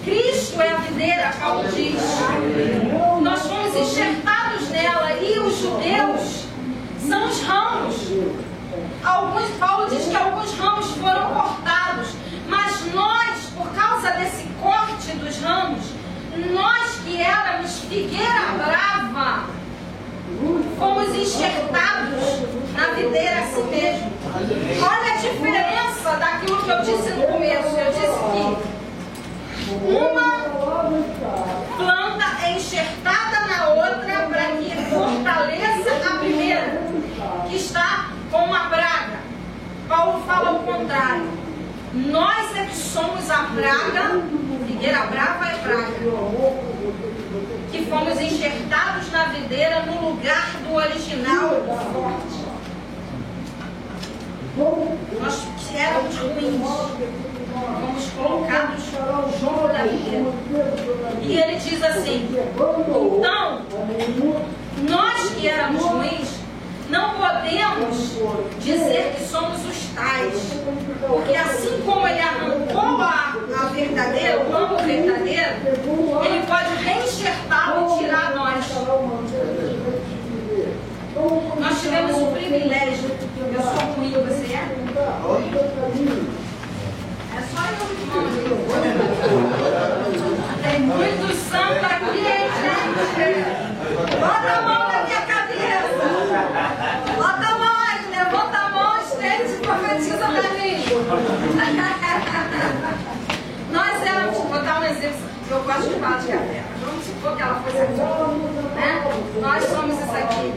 Cristo é a videira, Paulo diz. Nós fomos enxertados nela e os judeus são os ramos. Paulo diz que alguns ramos foram cortados, mas nós, por causa desse corte dos ramos, nós que éramos figueira brava, fomos enxertados na videira assim mesmo. Olha a diferença daquilo que eu disse no começo. Eu disse que uma planta é enxertada na outra para que fortaleça a primeira, que está com uma praga. Paulo fala o contrário. Nós é que somos a praga, figueira brava é praga, que fomos enxertados na videira no lugar do original forte. Nós que éramos ruins, fomos colocados junto da videira. E ele diz assim, então, nós que éramos ruins, não podemos dizer que somos os tais, porque assim como ele arrancou a verdadeira, o ramo verdadeiro, ele pode reenxertá-lo e tirar nós. Nós tivemos o privilégio, eu sou ruim, você é? É só eu, irmão. Tem muito santo aqui, gente. Bota a mão na minha cabeça. Bota a mão aí, levanta a mão, estende e profetiza pra mim. Nós éramos, vou dar um exemplo, eu gosto de falar de café. Vamos supor que ela fosse aqui, né? Nós somos isso aqui.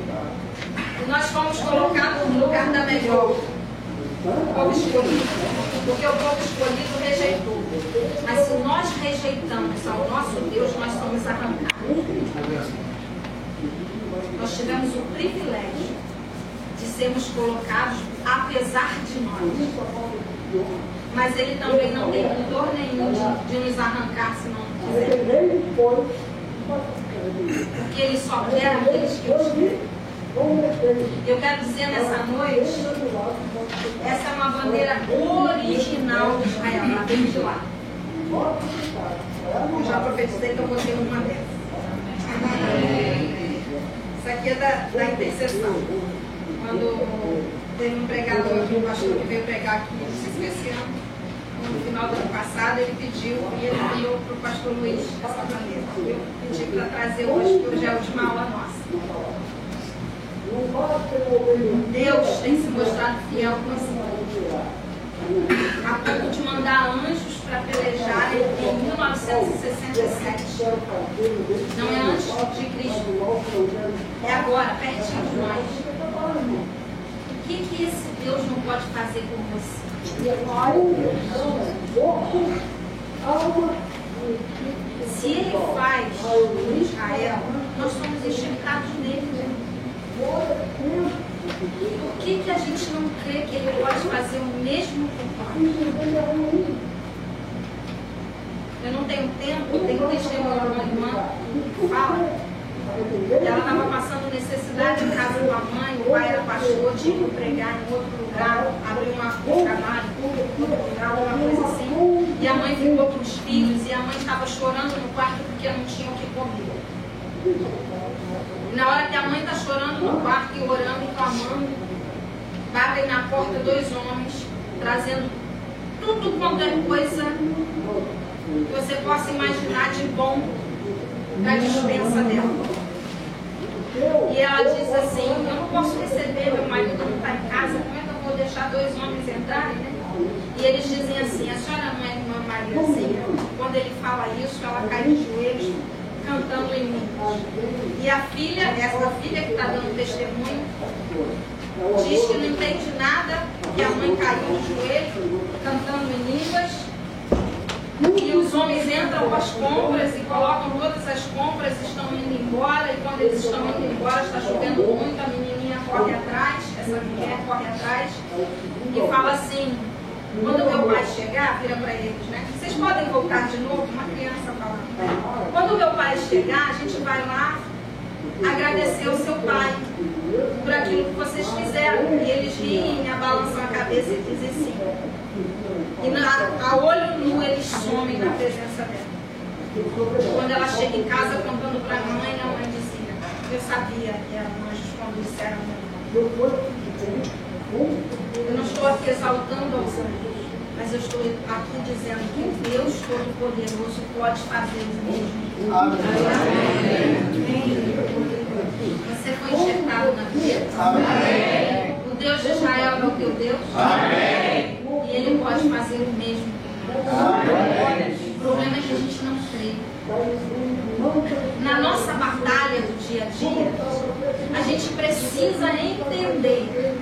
E nós fomos colocados no lugar da melhor. O povo escolhido. Porque o povo escolhido rejeitou. Mas se nós rejeitamos ao nosso Deus, nós somos arrancados. Nós tivemos o privilégio de sermos colocados apesar de nós. Mas ele também não tem dor nenhum de nos arrancar se não quiser. Porque ele só quer aqueles que os querem. Eu quero dizer nessa noite, essa é uma bandeira original de Israel, ela vem de lá. Eu já profetizei que eu botei uma dessas. Isso aqui é da intercessão. Quando teve um pregador aqui, um pastor que veio pregar aqui, não sei se foi esse ano, no final do ano passado, ele pediu e ele enviou para o pastor Luiz essa bandeira. Eu pedi para trazer hoje, que hoje é a última aula nossa. Deus tem se mostrado fiel conosco. A ponto de mandar anjos para pelejarem em 1967. Não é antes de Cristo. É agora, pertinho de nós. O que esse Deus não pode fazer com você? Se ele faz com Israel, nós somos enxertados nele. Por que a gente não crê que ele pode fazer o mesmo com nós? Eu não tenho tempo, eu tenho testemunho de uma irmã que fala. Ela estava passando necessidade em casa com a mãe, o pai era pastor, tinha que pregar em outro lugar, abrir um trabalho em outro lugar, alguma coisa assim. E a mãe ficou com os filhos e a mãe estava chorando no quarto porque porque não tinham o que comer. Na hora que a mãe está chorando no quarto e orando e clamando, batem na porta 2 homens, trazendo tudo quanto é coisa que você possa imaginar de bom para a dispensa dela. E ela diz assim: eu não posso receber, meu marido não está em casa, como é que eu vou deixar 2 homens entrarem, né? E eles dizem assim: a senhora não é irmã Mariazinha? Quando ele fala isso, ela cai de joelhos, cantando em línguas. E a filha, essa filha que está dando testemunho, diz que não entende nada, que a mãe caiu de joelho, cantando em línguas. E os homens entram com as compras e colocam todas as compras, estão indo embora, e quando eles estão indo embora, está chovendo muito, a menininha corre atrás, essa mulher corre atrás, e fala assim: quando meu pai chegar, vira para eles, né? Vocês podem voltar de novo? Uma criança falando. Quando meu pai chegar, a gente vai lá agradecer o seu pai por aquilo que vocês fizeram. E eles riem, balançam a cabeça e dizem sim. E a olho nu eles somem na presença dela. Quando ela chega em casa contando para a mãe dizia: eu sabia que eram anjos quando disseram não. Eu não estou aqui exaltando aos anjos, mas eu estou aqui dizendo que Deus Todo-Poderoso pode fazer o mesmo. Amém. Você foi enxertado na vida. Amém. O Deus de Israel é o teu Deus. Amém. E Ele pode fazer o mesmo. Amém. O problema é que a gente não crê. Na nossa batalha do dia a dia, a gente precisa entender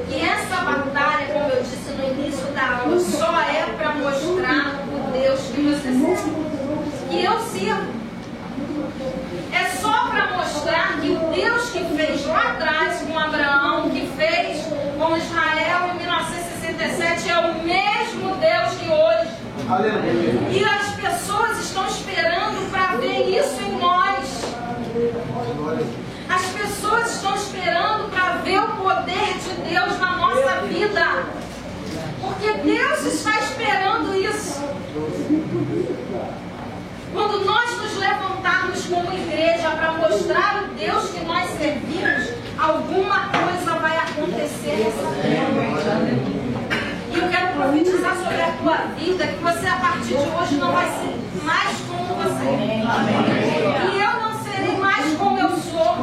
que essa batalha, como eu disse no início da aula, só é para mostrar o Deus que você serve, que eu sirvo. É só para mostrar que o Deus que fez lá atrás com Abraão, que fez com Israel em 1967, é o mesmo Deus que hoje. Aleluia. E as pessoas estão esperando para ver isso em nós. As pessoas estão esperando para ver o poder de Deus na nossa vida. Porque Deus está esperando isso. Quando nós nos levantarmos como igreja para mostrar o Deus que nós servimos, alguma coisa vai acontecer nessa terra. E eu quero profetizar sobre a tua vida que você, a partir de hoje, não vai ser mais como você. E eu não serei mais como eu sou.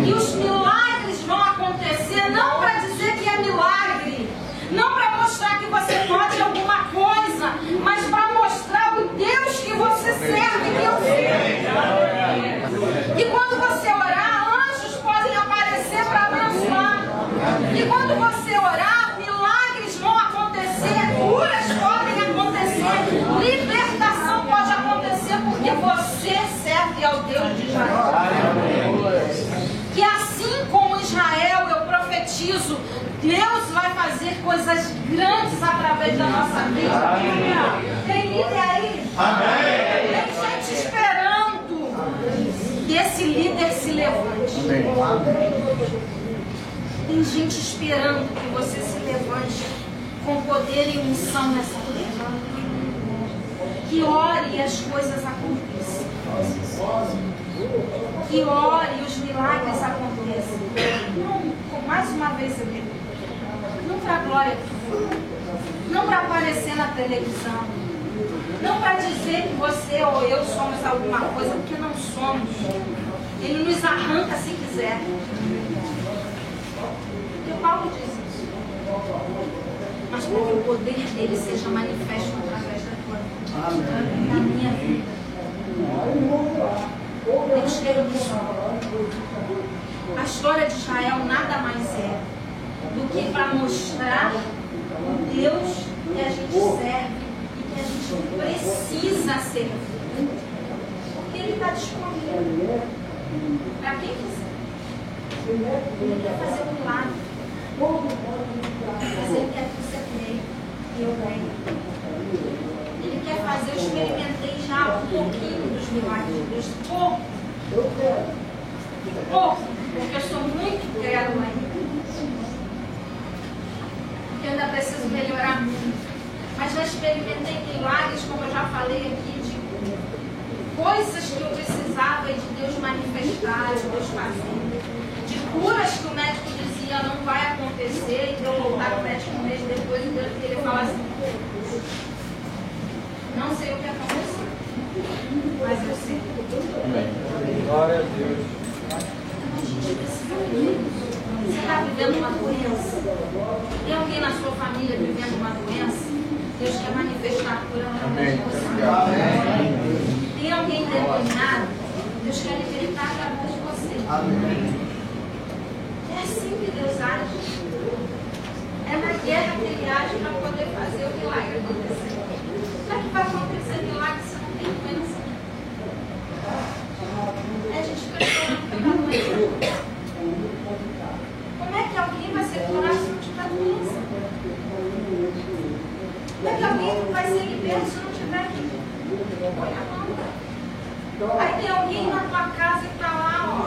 E os milagres vão acontecer não para dizer que é milagre, não para mostrar que você pode alguma coisa, mas para mostrar o Deus que você serve, que eu sirvo. E quando você orar, anjos podem aparecer para abençoar. E quando você orar, milagres vão acontecer, curas podem acontecer, libertação pode acontecer, porque você serve ao Deus de Israel. Que assim como Israel, eu profetizo, Deus vai fazer coisas grandes através da nossa vida. Tem líder aí? Amém. Tem gente esperando que esse líder se levante. Tem gente esperando que você se levante com poder e unção nessa terra. Que ore e as coisas aconteçam. Que ore e os milagres aconteçam. Não, mais uma vez eu digo, não para a glória, não para aparecer na televisão, não para dizer que você ou eu somos alguma coisa, porque não somos. Ele nos arranca se quiser. Porque Paulo diz isso. Mas para que o poder dele seja manifesto através da tua vida, da minha vida. Deus quer isso. A história de Israel nada mais é do que para mostrar o Deus que a gente serve e que a gente precisa servir. Porque Ele está disponível para quem quiser. Ele quer fazer um milagre. Mas Ele quer que você creia e eu creio. Ele quer fazer, eu experimentei já um pouquinho dos milagres de Deus. Pouco, porque eu sou muito crédula ainda. Porque eu ainda preciso melhorar muito. Mas já experimentei milagres, como eu já falei aqui, de coisas que eu precisava de Deus manifestar, de Deus fazer, de curas que o médico dizia não vai acontecer, e eu voltar para o médico um mês depois e ele falar assim, não sei o que aconteceu, mas eu sei. Glória a Deus. Você está vivendo uma doença? Tem alguém na sua família vivendo uma doença? Deus quer manifestar a cura através de você. Tem alguém endemoniado? Deus quer libertar através de você. É assim que Deus age. É na guerra que Ele age para poder fazer o milagre acontecer. Como é que vai acontecer milagre se não tem doença? É a gente precisando pegar doença. Como é que alguém vai ser curado se não tiver doença? Como é que alguém vai ser liberto se não tiver que põe a mão? Aí tem alguém na tua casa que está lá, ó,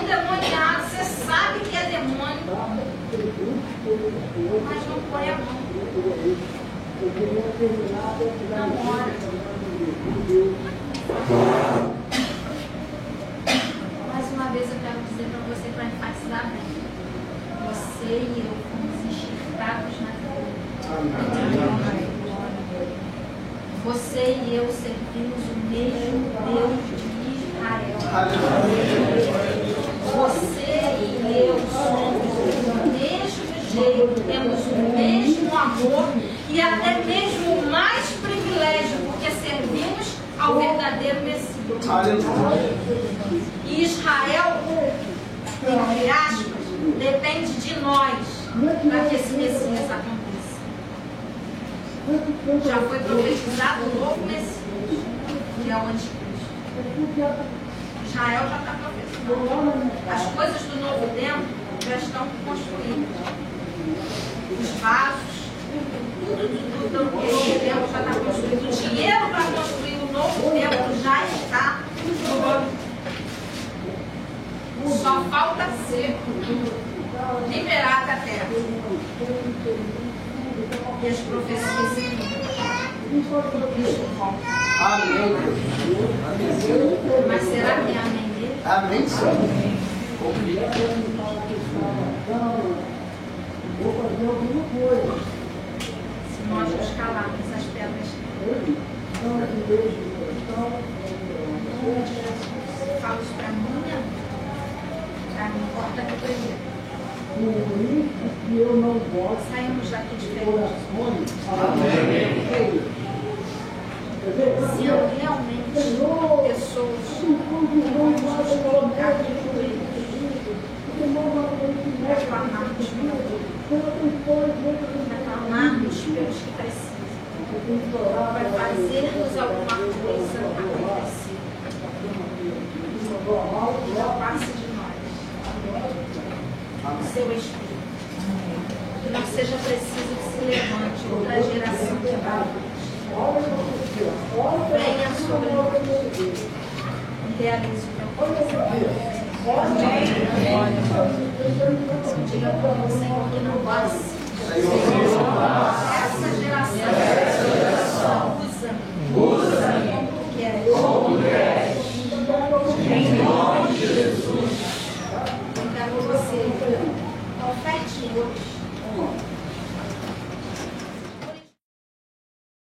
endemoniado, você sabe que é demônio, mas não põe a mão. Não ora. Mais uma vez eu quero dizer para você, para enfatizar bem, você e eu fomos enxertados na vida. Você e eu servimos o mesmo Deus de Israel. Você e eu somos do mesmo jeito, temos o mesmo amor e até mesmo mais privilégio, porque servimos ao verdadeiro Messias. E Israel, entre aspas, depende de nós para que esse Messias aconteça. Já foi profetizado o novo Messias, que é o Anticristo. Israel já está profetizando. As coisas do novo templo já estão construídas. Os vasos, tudo esse templo já está construído. O dinheiro para construir o novo templo já está no banco. Só falta ser liberada a terra. E as profecias se Amém. Mas será que é amém dele? Amém, sim. Vou fazer alguma coisa. Se nós nos calarmos, as pedras falo isso para mim, corta aqui primeiro. Por isso que eu não gosto. Saímos daqui diferentes. Amém. Se realmente pessoas reclamarmos pelos que precisam, vai fazermos alguma coisa acontecer. Não passe de nós o seu Espírito. Que não seja preciso que se levante outra geração que vai. Venha sobre nós. Realize o teu coração. Diga para o Senhor que não passe. Essa geração usa-me como queres. Em nome de Jesus. Eu quero que você oferte hoje